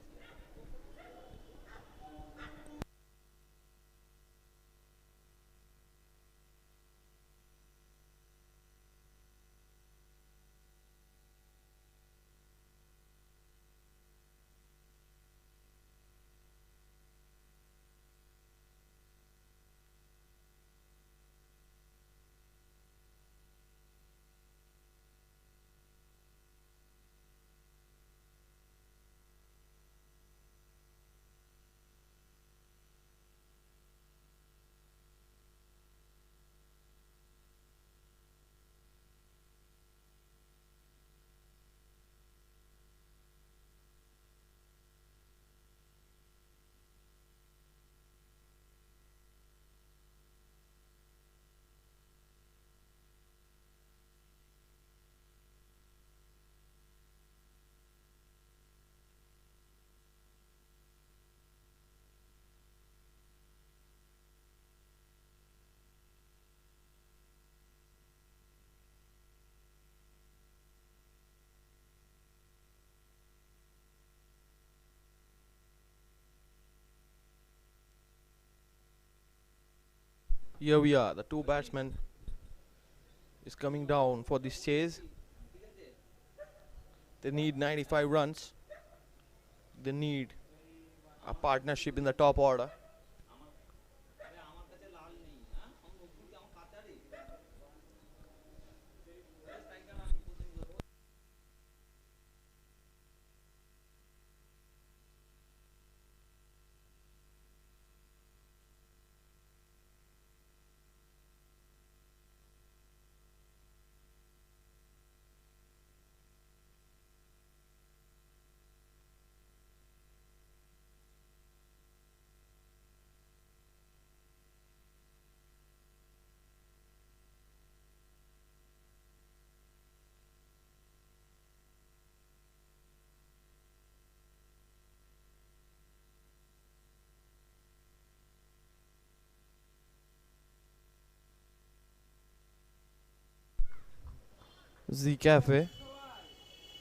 Here we are, the two batsmen is coming down for this chase. They need 95 runs. They need a partnership in the top order. Z Cafe,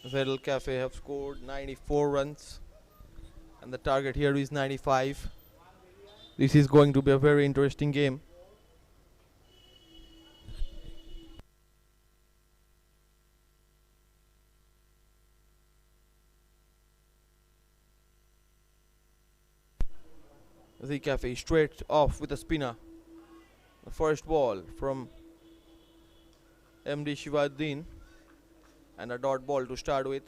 Zedel Cafe have scored 94 runs and the target here is 95. This is going to be a very interesting game. Z Cafe straight off with a spinner. The first ball from MD Shivaddin and a dot ball to start with.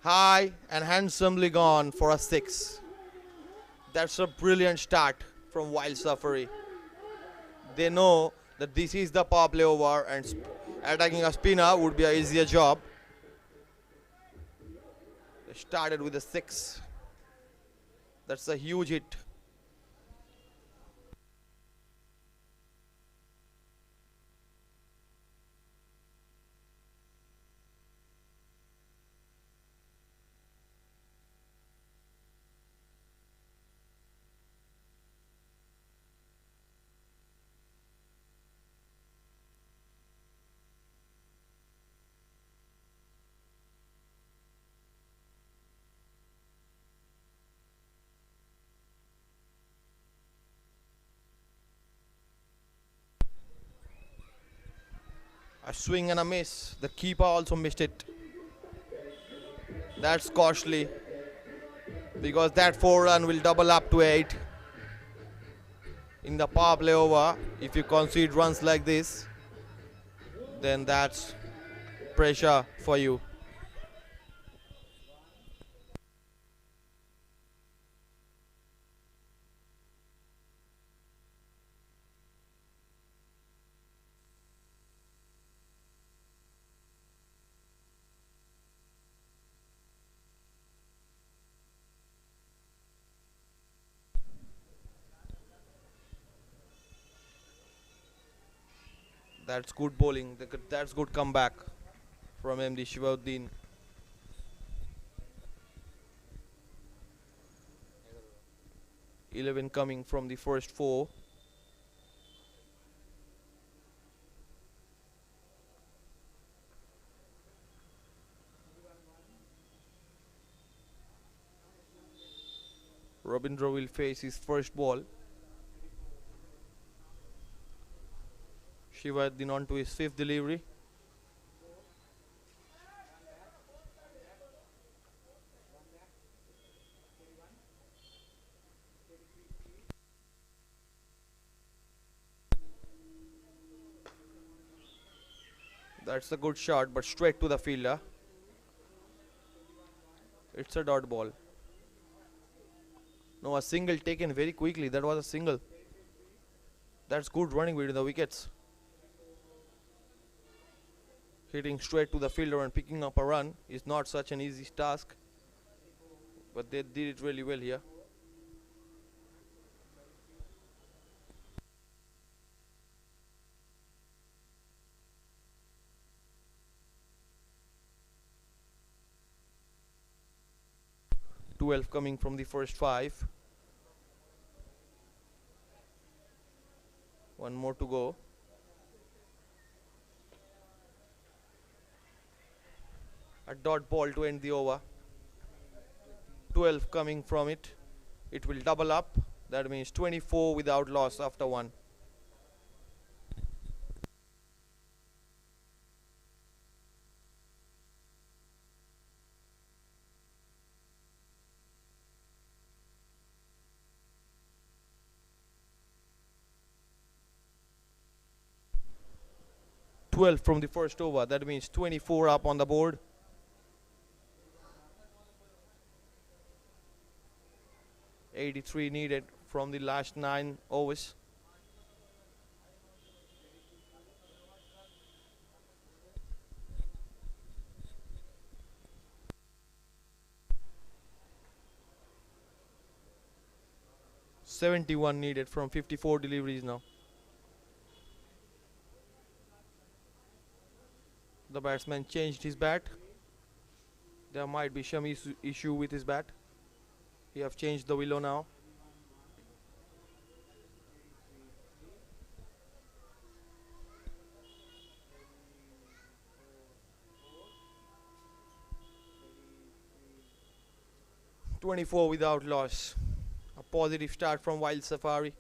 High and handsomely gone for a 6. That's a brilliant start from Wild Safari. They know that this is the power play over and attacking a spinner would be an easier job. They started with a 6. That's a huge hit. A swing and a miss. The keeper also missed it. That's costly because that 4 run will double up to 8 in the power play over. If you concede runs like this, then that's pressure for you. That's good bowling. That's good comeback from MD Shivaudin. 11 coming from the first 4. Robindra will face his first ball. Shivaudin on to his 5th delivery. That's a good shot, but straight to the fielder. It's a dot ball. No, a single taken very quickly. That was a single. That's good running between the wickets. Hitting straight to the fielder and picking up a run is not such an easy task, but they did it really well here. .12 coming from the first 5. One more to go. A dot ball to end the over. 12 coming from it. It will double up. That means 24 without loss after 1. .12 from the first over. That means 24 up on the board. .83 needed from the last 9 overs. .71 needed from 54 deliveries now. The batsman changed his bat. There might be some issue with his bat. He have changed the willow now. .24 without loss. A positive start from Wild Safari.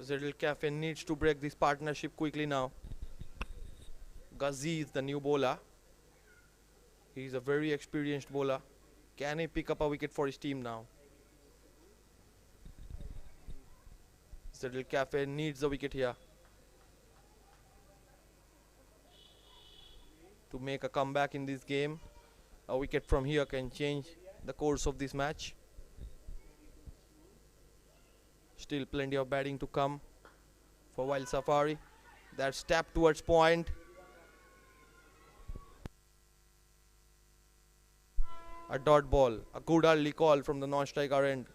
Zedel Cafe needs to break this partnership quickly now. Ghazi is the new bowler. He is a very experienced bowler. Can he pick up a wicket for his team now? Zedel Cafe needs a wicket here to make a comeback in this game. A wicket from here can change the course of this match. Still plenty of batting to come for Wild Safari. That's tapped towards point. A dot ball. A good early call from the non-striker end.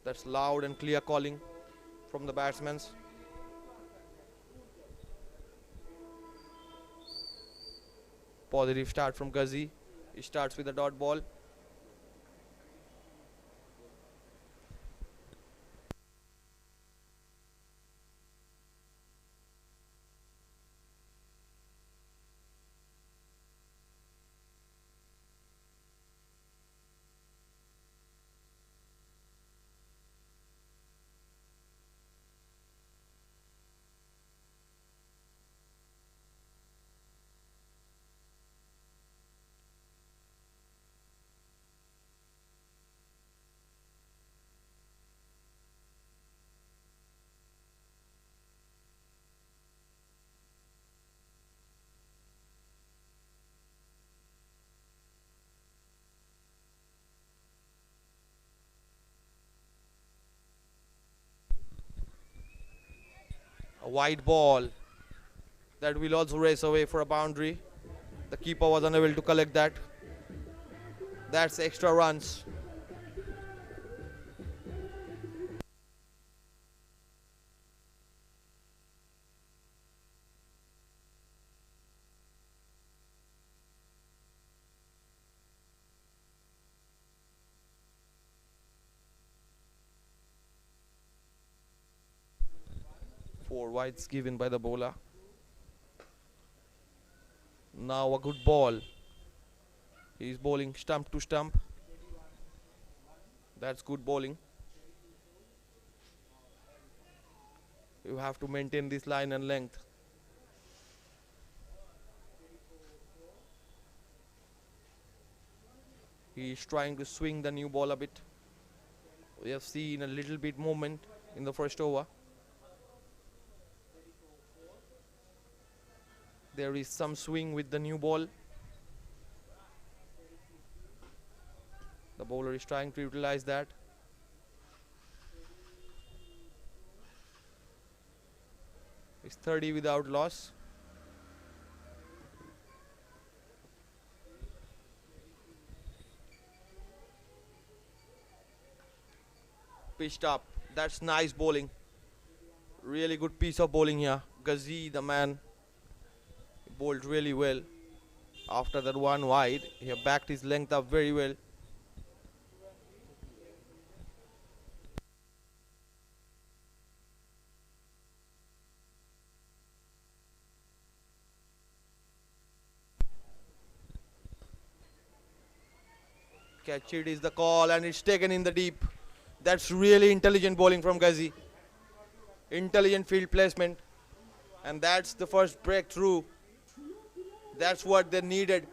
That's loud and clear calling from the batsmen. Positive start from Ghazi. He starts with a dot ball. wide ball that will also race away for a boundary. The keeper was unable to collect that. That's extra runs. Four wides given by the bowler. Now a good ball. He's bowling stump to stump. That's good bowling. You have to maintain this line and length. He's trying to swing the new ball a bit. We have seen a little bit movement in the first over. There is some swing with the new ball. The bowler is trying to utilize that. It's 30 without loss. Pitched up. That's nice bowling. Really good piece of bowling here. Ghazi, the man, bowled really well. After that one wide, he backed his length up very well. Catch it is the call and it's taken in the deep. That's really intelligent bowling from Ghazi. Intelligent field placement. And that's the first breakthrough. That's what they needed.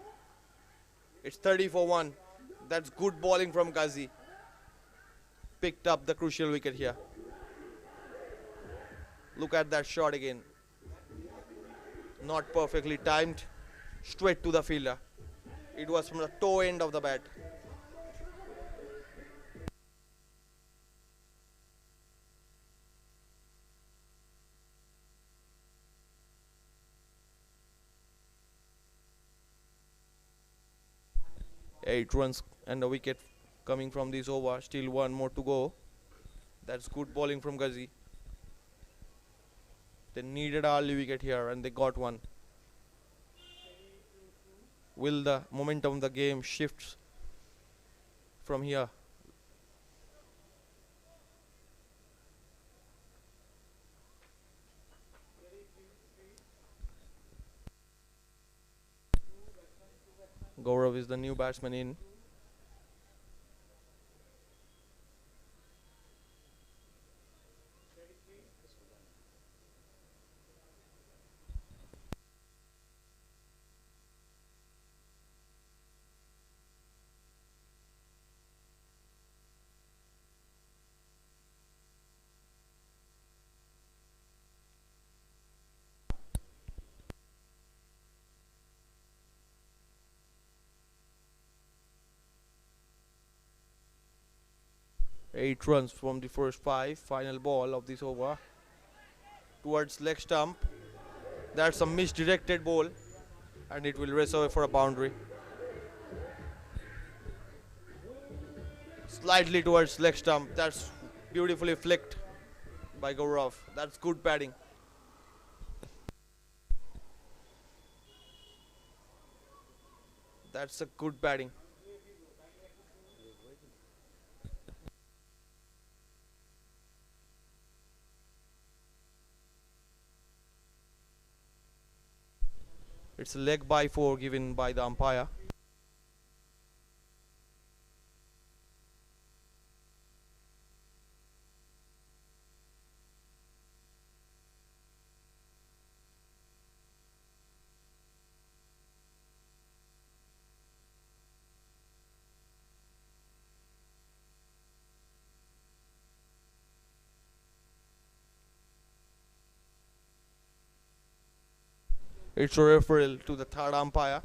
It's 30 for 1. That's good bowling from Ghazi. Picked up the crucial wicket here. Look at that shot again. Not perfectly timed. Straight to the fielder. It was from the toe end of the bat. Eight runs and a wicket coming from this over. Still one more to go. That's good bowling from Ghazi. They needed an early wicket here and they got one. Will the momentum of the game shifts from here? Gaurav is the new batsman in. Eight runs from the first five. Final ball of this over. Towards leg stump. That's a misdirected ball. And it will race away for a boundary. Slightly towards leg stump. That's beautifully flicked by Gaurav. That's good batting. That's a good batting. It's a leg by 4 given by the umpire. It's a referral to the third umpire.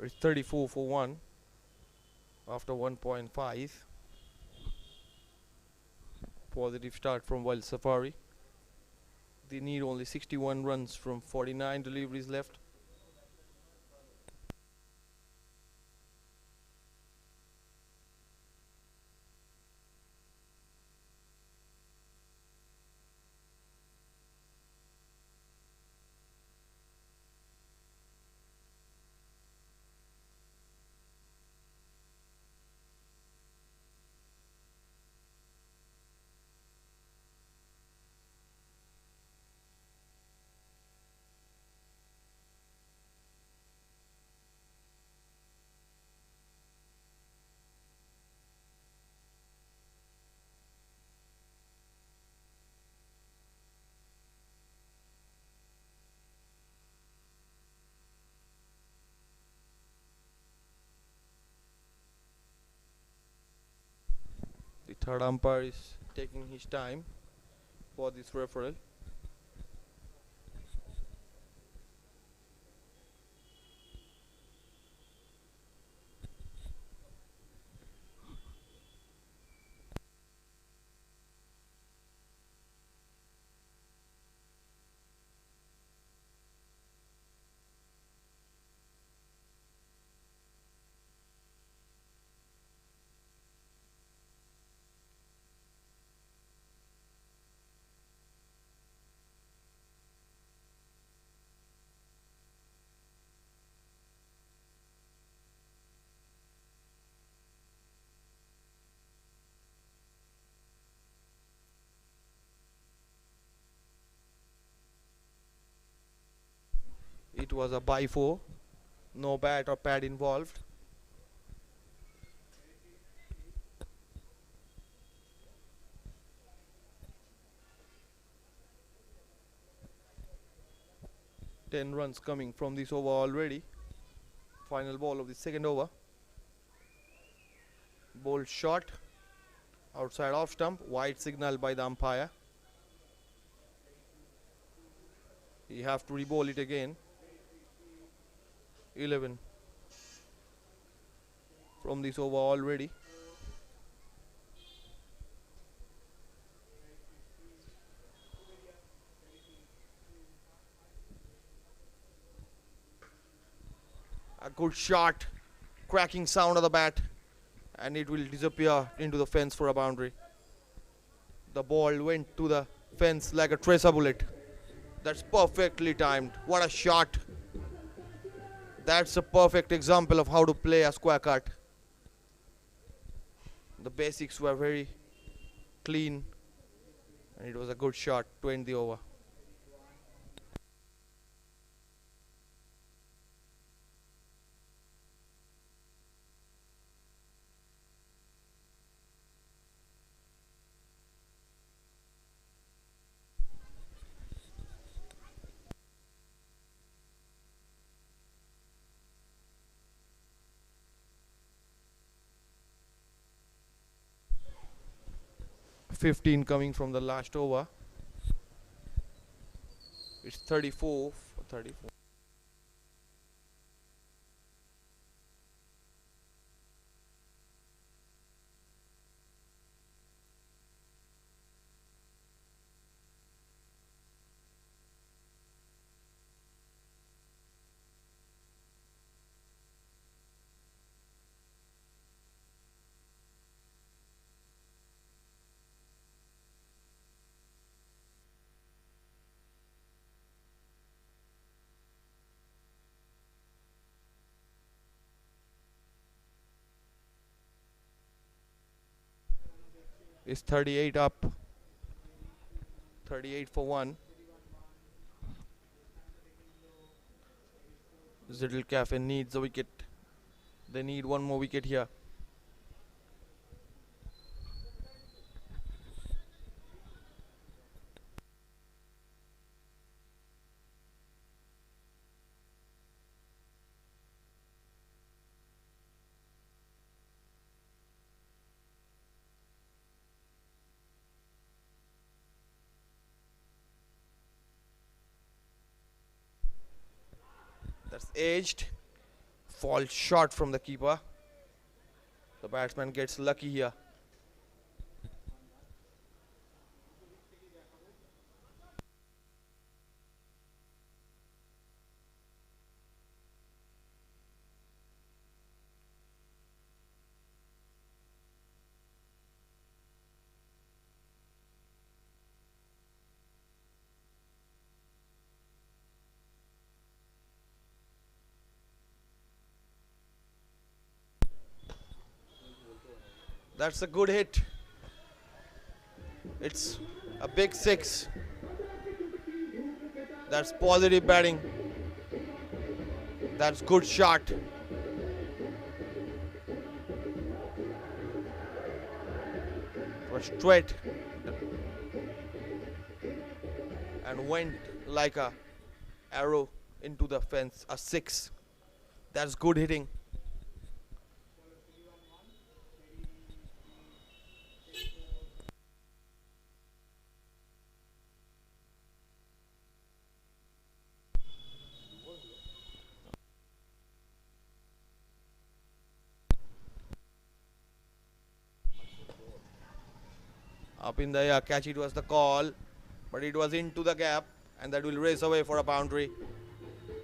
It's 34 for 1 after 1.5. Positive start from Wild Safari. They need only 61 runs from 49 deliveries left. The third umpire is taking his time for this referral. It was a by 4, no bat or pad involved. Ten runs coming from this over already. Final ball of the second over. Ball shot outside off stump, wide signal by the umpire. You have to re-ball it again. 11 from this over already. A good shot, cracking sound of the bat, and it will disappear into the fence for a boundary. The ball went to the fence like a tracer bullet. That's perfectly timed. What a shot. That's a perfect example of how to play a square cut. The basics were very clean, and it was a good shot to end the over. Fifteen coming from the last over. It's 34 for 34. It's 38 up. 38 for 1. Zittel Cafe needs a wicket. They need one more wicket here. That's edged. Fall short from the keeper. The batsman gets lucky here. That's a good hit. It's a big six. That's positive batting. That's good shot. Was straight and went like a arrow into the fence. A six. That's good hitting. Up in the air, catch it was the call, but it was into the gap, and that will race away for a boundary.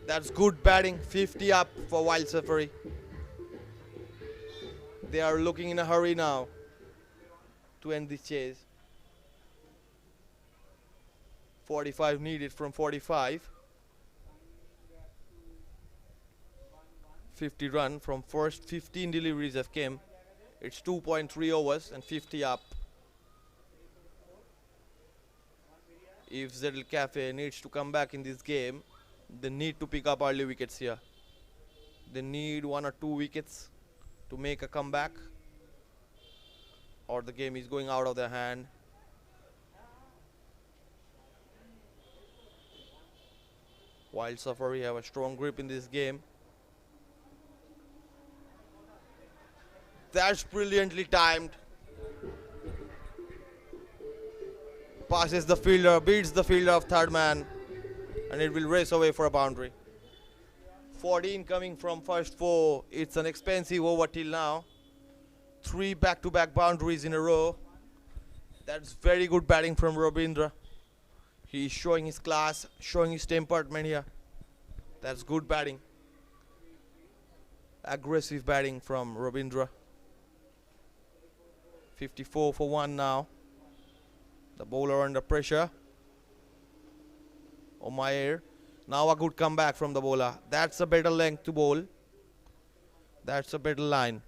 That's good batting, 50 up for Wild Safari. They are looking in a hurry now to end this chase. 45 needed from 45. 50 run from first 15 deliveries have came. It's 2.3 overs and 50 up. If Zedel Cafe needs to come back in this game, they need to pick up early wickets here. They need 1 or 2 wickets to make a comeback, or the game is going out of their hand. Wild Safari have a strong grip in this game. That's brilliantly timed. Passes the fielder, beats the fielder of third man, and it will race away for a boundary. 14 coming from first 4. It's an expensive over till now. 3 back-to-back boundaries in a row. That's very good batting from Robindra. He is showing his class, showing his temperament here. That's good batting. Aggressive batting from Robindra. 54 for 1 now. The bowler under pressure. Omair. Now a good comeback from the bowler. That's a better length to bowl. That's a better line.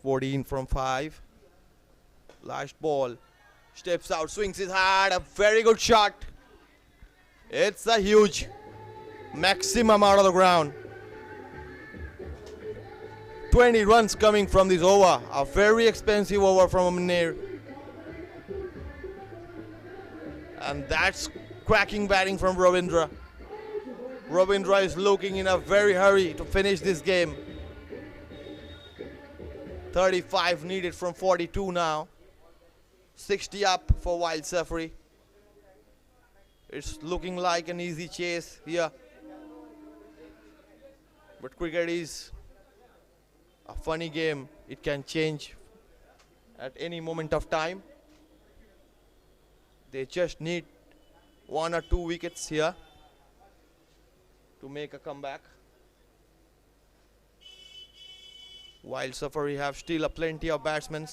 (14 from 5). Last ball. Steps out, swings his hand. A very good shot. It's a huge maximum out of the ground. 20 runs coming from this over. A very expensive over from Munir. And that's cracking batting from Ravindra. Ravindra is looking in a very hurry to finish this game. 35 needed from 42 now. 60 up for Wild Safari. It's looking like an easy chase here. But cricket is a funny game. It can change at any moment of time. They just need 1 or 2 wickets here to make a comeback. Wild Safari have still a plenty of batsmen.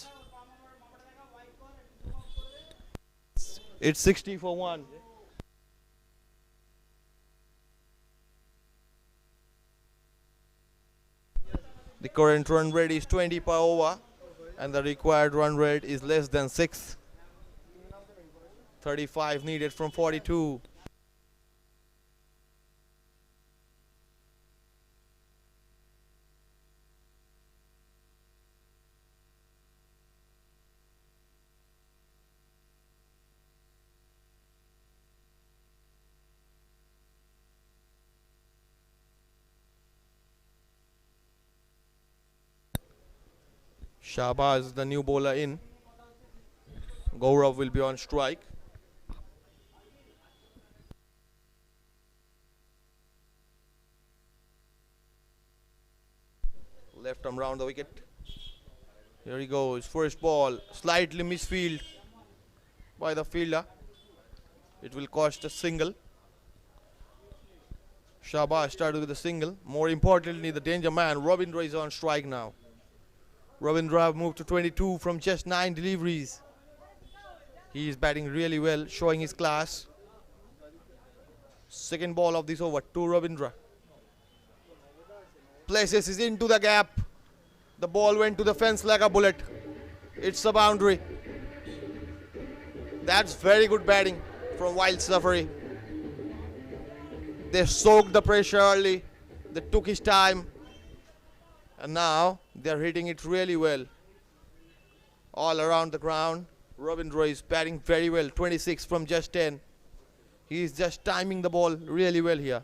It's 60 for 1. The current run rate is 20 per over, and the required run rate is less than 6. 35 needed from 42. Shahbaz, the new bowler, in. Gaurav will be on strike. Left arm round the wicket. Here he goes. First ball. Slightly misfield by the fielder. It will cost a single. Shahbaz started with a single. More importantly, the danger man, Ravindra, is on strike now. Ravindra moved to 22 from just 9 deliveries. He is batting really well, showing his class. Second ball of this over to Ravindra. Places is into the gap. The ball went to the fence like a bullet. It's a boundary. That's very good batting from Wild Safari. They soaked the pressure early. They took his time. And now they're hitting it really well. All around the ground. Ravindra is batting very well. 26 from just 10. He is just timing the ball really well here.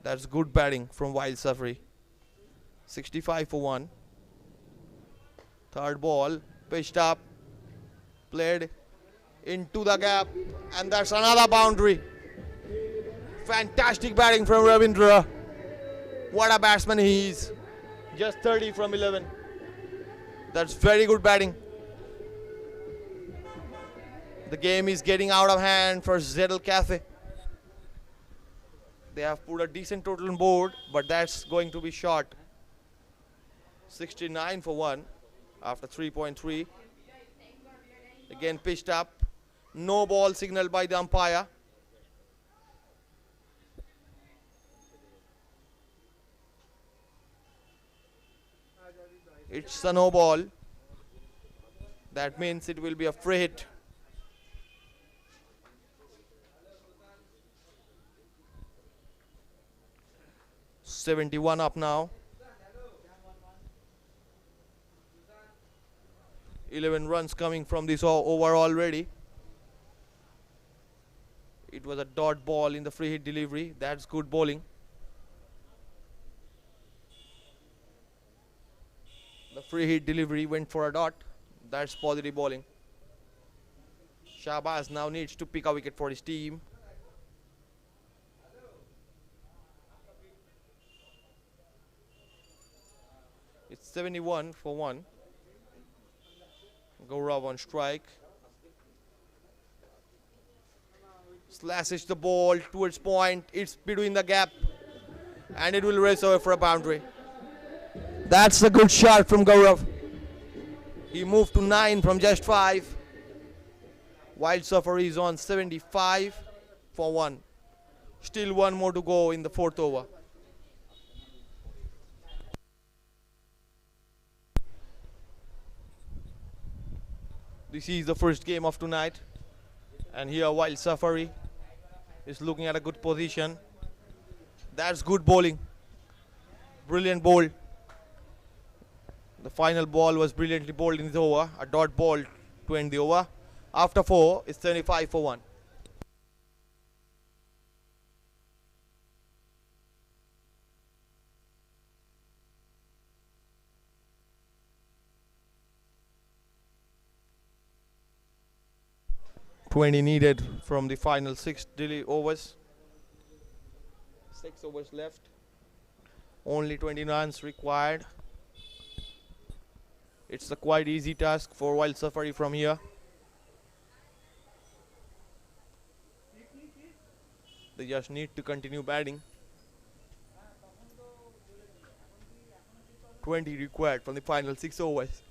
That's good batting from Wild Safari. 65 for 1. Third ball. Pitched up. Played into the gap. And that's another boundary. Fantastic batting from Ravindra. What a batsman he is. Just 30 from 11. That's very good batting. The game is getting out of hand for Zedel Cafe. They have put a decent total on board, but that's going to be short. 69 for 1 after 3.3. Again pitched up. No ball signaled by the umpire. It's a no ball. That means it will be a free hit. .71 up now. 11 runs coming from this over already. It was a dot ball in the free hit delivery. That's good bowling. The free hit delivery went for a dot. That's positive bowling. Shahbaz now needs to pick a wicket for his team. It's 71 for 1. Gaurav on strike. Slashes the ball towards point. It's between the gap. And it will race away for a boundary. That's a good shot from Gaurav. He moved to 9 from just 5. Wild Safari is on 75 for 1. Still one more to go in the fourth over. This is the first game of tonight. And here Wild Safari is looking at a good position. That's good bowling. Brilliant bowl. The final ball was brilliantly bowled in the over. A dot ball to end the over. After 4, it's 75 for 1. .20 needed from the final 6 overs. 6 overs left. Only 20 runs required. It's a quite easy task for Wild Safari from here. They just need to continue batting. 20 required from the final 6 overs.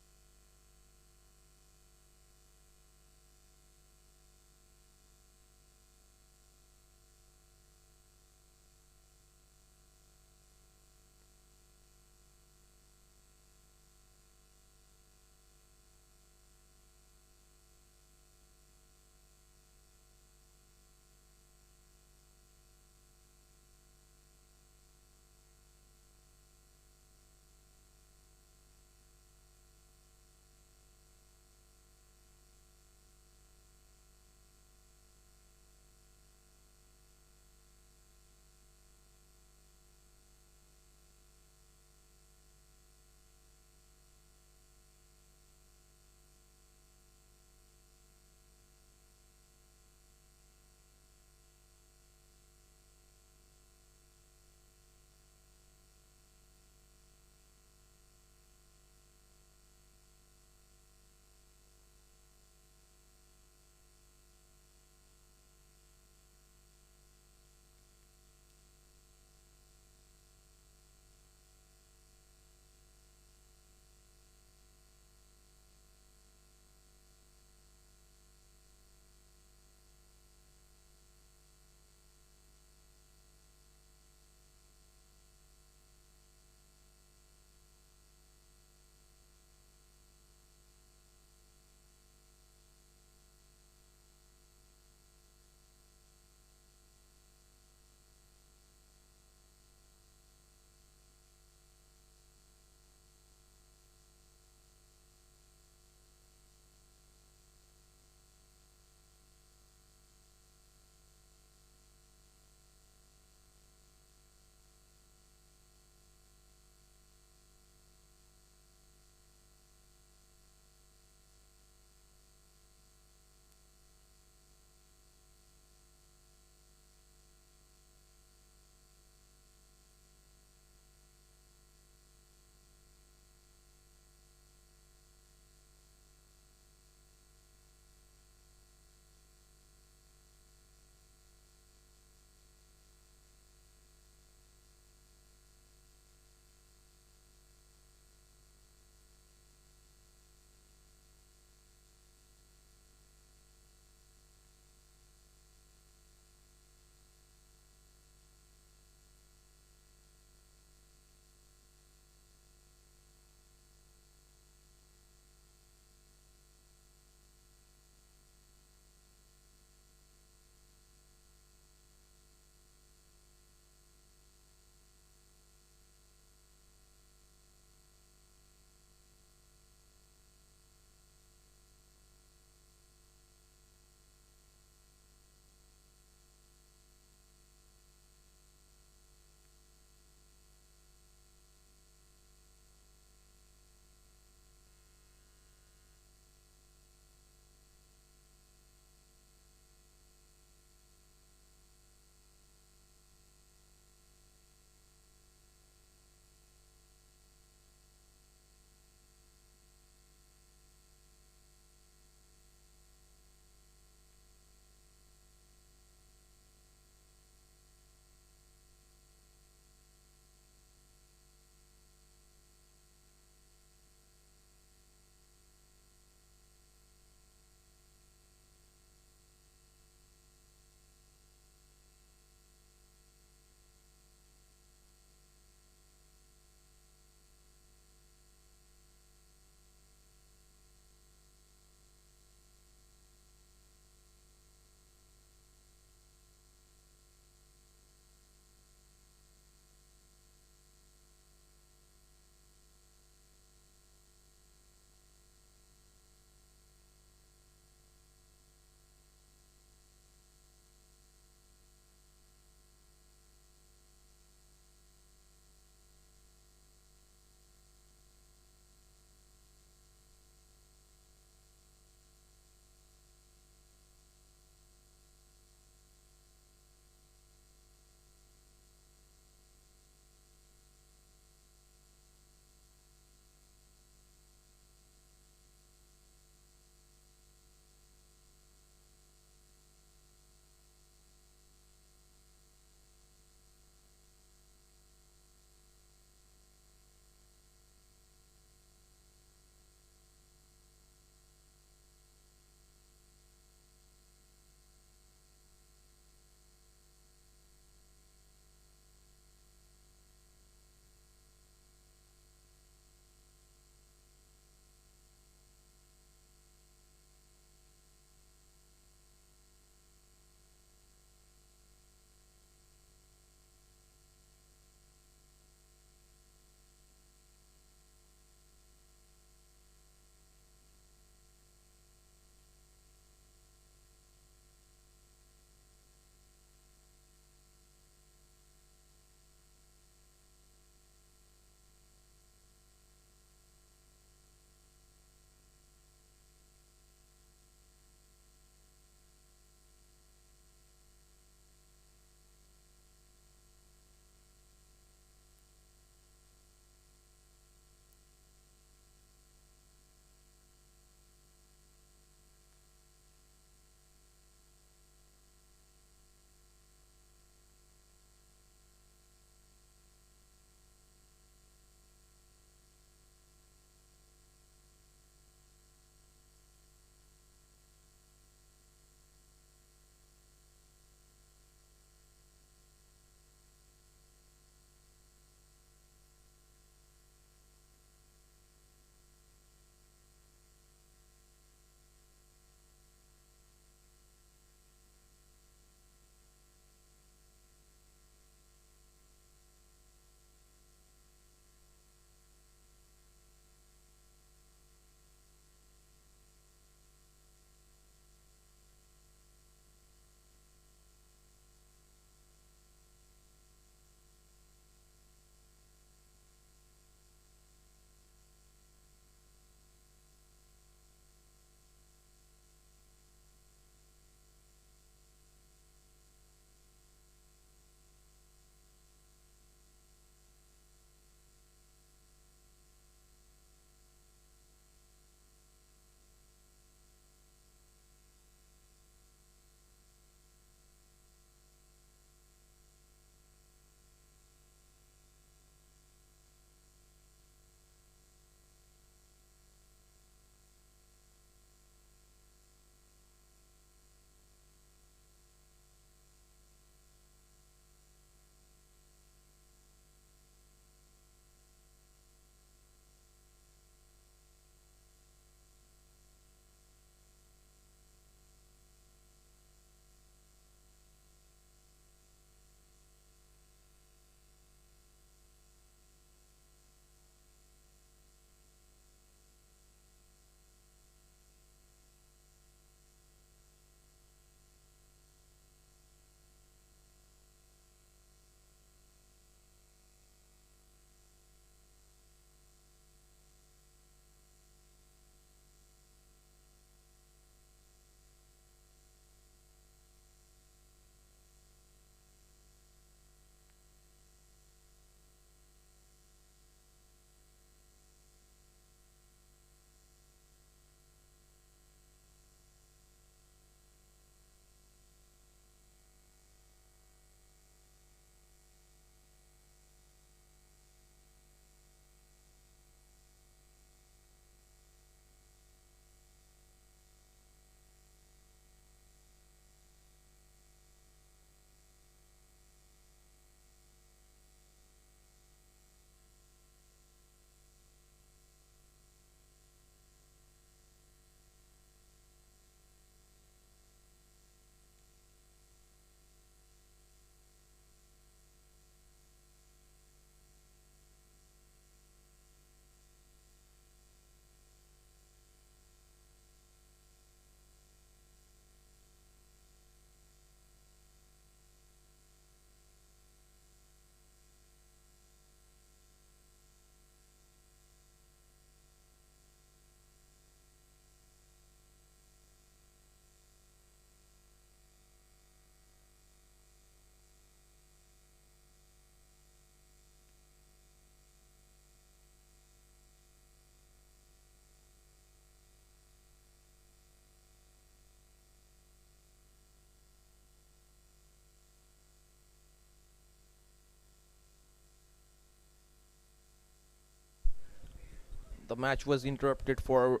The match was interrupted for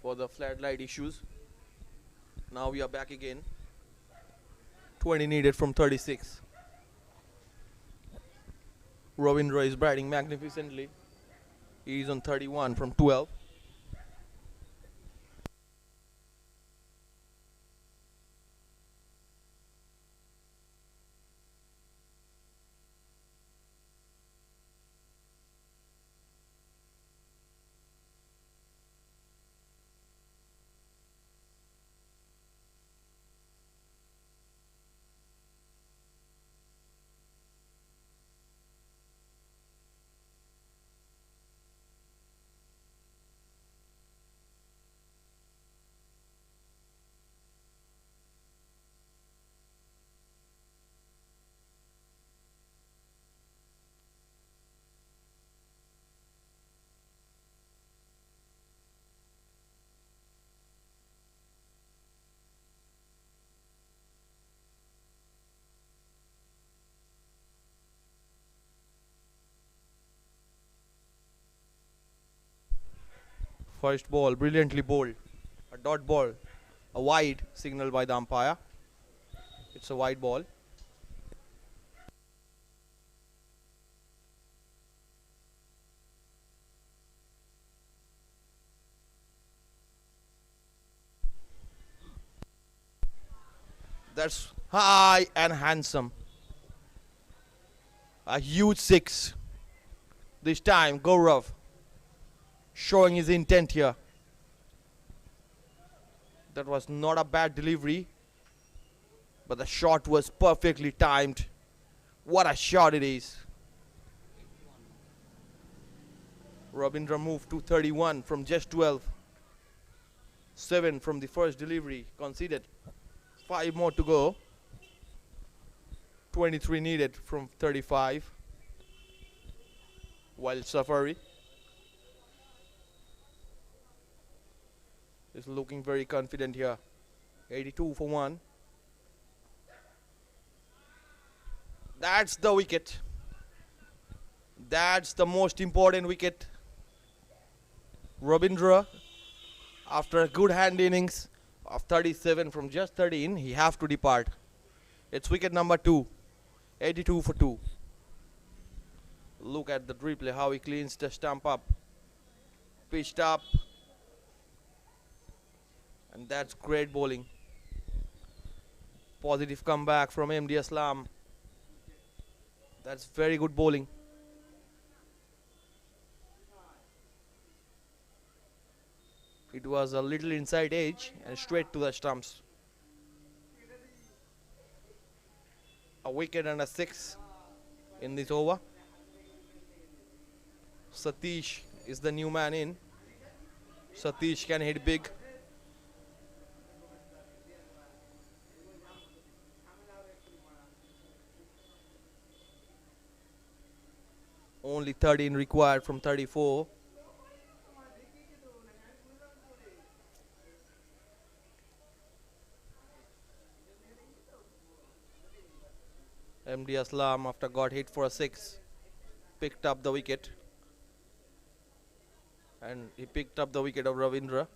the floodlight issues. Now we are back again. 20 needed from 36. Ravindra is batting magnificently. He is on 31 from 12. First ball brilliantly bowled. A dot ball. A wide signal by the umpire. It's a wide ball. That's high and handsome. A huge six. This time Gaurav showing his intent here. That was not a bad delivery, but the shot was perfectly timed. What a shot it is. Ravindra moved to 31 from just 12. 7 from the first delivery conceded. 5 more to go. 23 needed from 35. While Safari is looking very confident here. 82 for 1. That's the wicket. That's the most important wicket. Ravindra, after a good hand innings of 37 from just 13, he have to depart. It's wicket number 2. 82 for 2. Look at the replay, how he cleans the stump up. Pitched up. And that's great bowling. Positive comeback from MD Aslam. That's very good bowling. It was a little inside edge and straight to the stumps. A wicket and a 6 in this over. Satish is the new man in. Satish can hit big. Only 13 required from 34. MD Aslam, after got hit for a 6, picked up the wicket. And he picked up the wicket of Ravindra,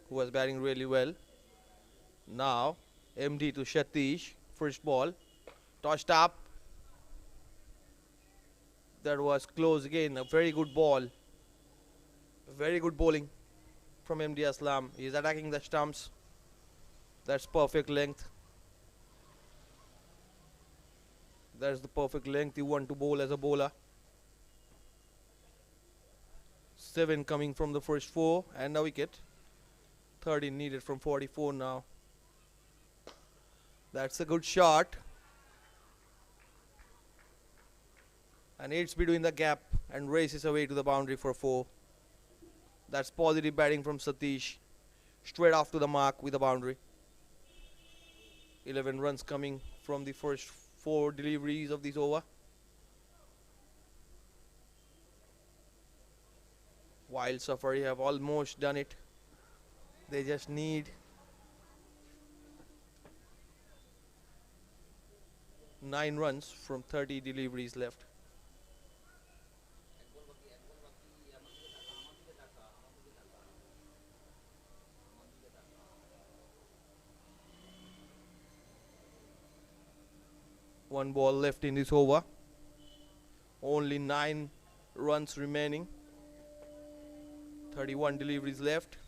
who was batting really well. Now, MD to Satish, first ball, tossed up. That was close again, a very good ball. Very good bowling from MD Aslam. He is attacking the stumps. That's perfect length. That's the perfect length you want to bowl as a bowler. 7 coming from the first 4 and a wicket. 13 needed from 44 now. That's a good shot. And it's between the gap and races away to the boundary for 4. That's positive batting from Satish. Straight off to the mark with a boundary. 11 runs coming from the first 4 deliveries of this over. While Safari have almost done it. They just need 9 runs from 30 deliveries left. One ball left in this over. Only 9 runs remaining. 31 deliveries left.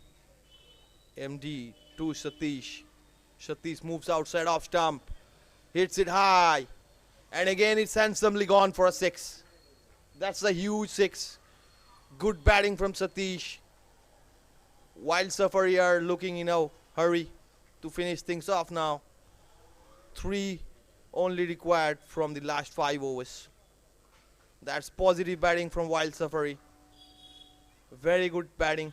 MD to Satish. Satish moves outside off stump. Hits it high. And again it's handsomely gone for a 6. That's a huge 6. Good batting from Satish. Wild Safari are looking in a hurry to finish things off now. 3 only required from the last 5 overs. That's positive batting from Wild Safari. Very good batting.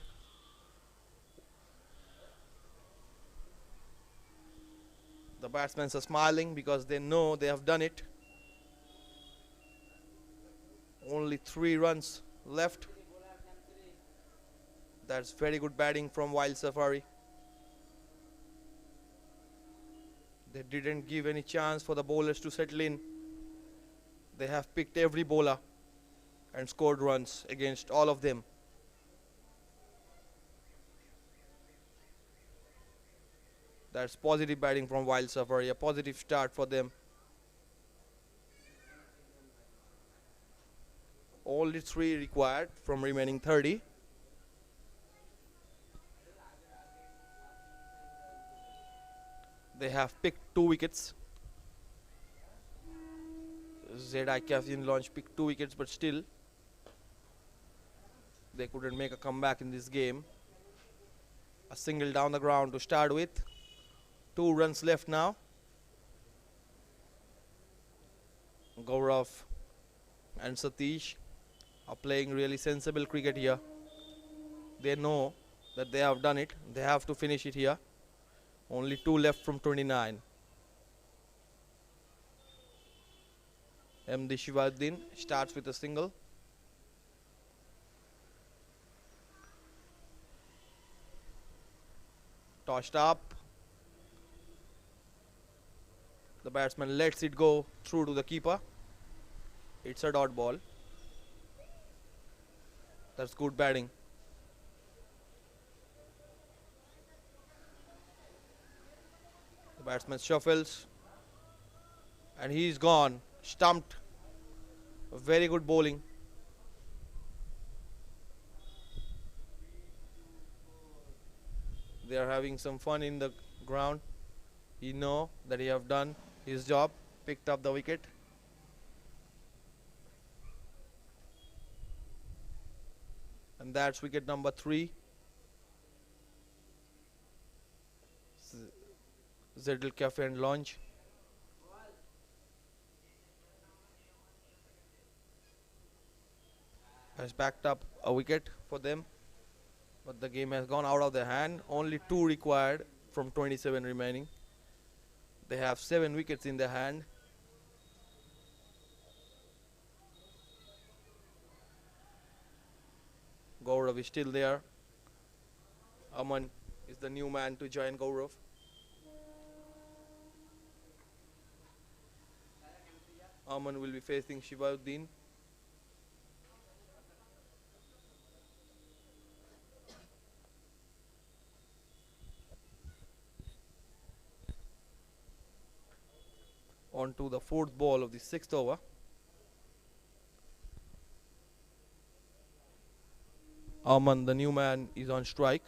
The batsmen are smiling because they know they have done it. Only 3 runs left. That's very good batting from Wild Safari. They didn't give any chance for the bowlers to settle in. They have picked every bowler and scored runs against all of them. That's positive batting from Wild Safari, a positive start for them. Only 3 required from remaining 30. They have picked 2 wickets. ZI Caffeine Launch picked 2 wickets, but still they couldn't make a comeback in this game. A single down the ground to start with. 2 runs left now. Gaurav and Satish are playing really sensible cricket here. They know that they have done it. They have to finish it here. Only 2 left from 29. MD Shivaddin starts with a single. Tossed up. The batsman lets it go through to the keeper. It's a dot ball. That's good batting. The batsman shuffles. And he's gone. Stumped. Very good bowling. They are having some fun in the ground. He know that he have done his job. Picked up the wicket. And that's wicket number 3. ZL Cafe and Lounge. Has backed up a wicket for them, but the game has gone out of their hand. Only 2 required from 27 remaining. They have 7 wickets in their hand. Gaurav is still there. Aman is the new man to join Gaurav. Aman will be facing Shivaddin. On to the 4th ball of the 6th over. Aman, the new man, is on strike.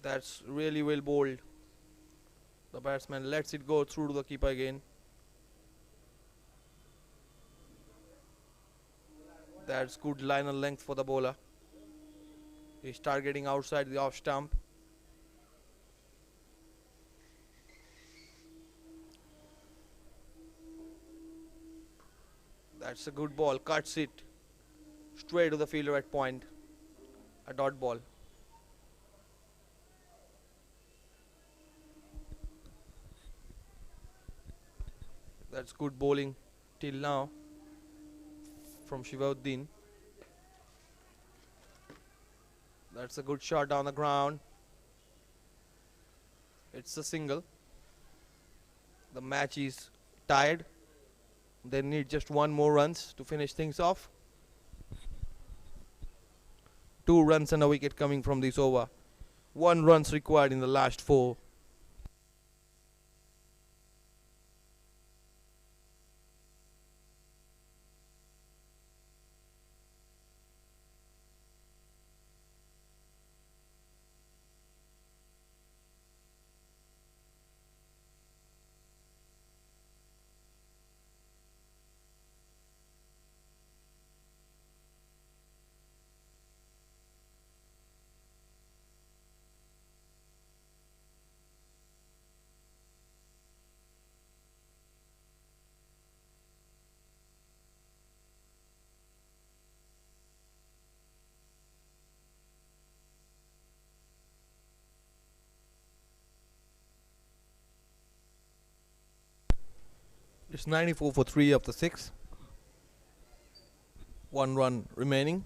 That's really well bowled. The batsman lets it go through to the keeper again. That's good liner length for the bowler. He's targeting outside the off stump. That's a good ball. Cuts it straight to the fielder at point. A dot ball. That's good bowling till now from Shivaddin. That's a good shot down the ground. It's a single. The match is tied. They need just 1 more runs to finish things off. 2 runs and a wicket coming from this over. 1 runs required in the last 4. It's 94 for 3 of the 6. 1 run remaining.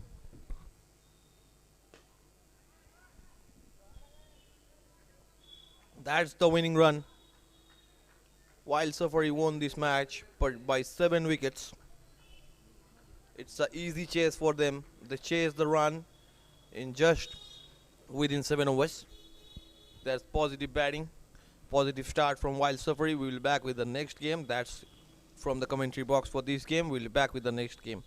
That's the winning run. Wild Safari won this match but by 7 wickets. It's an easy chase for them. They chase the run in just within 7 overs. That's positive batting, positive start from Wild Safari. We will be back with the next game. That's from the commentary box for this game. We'll be back with the next game.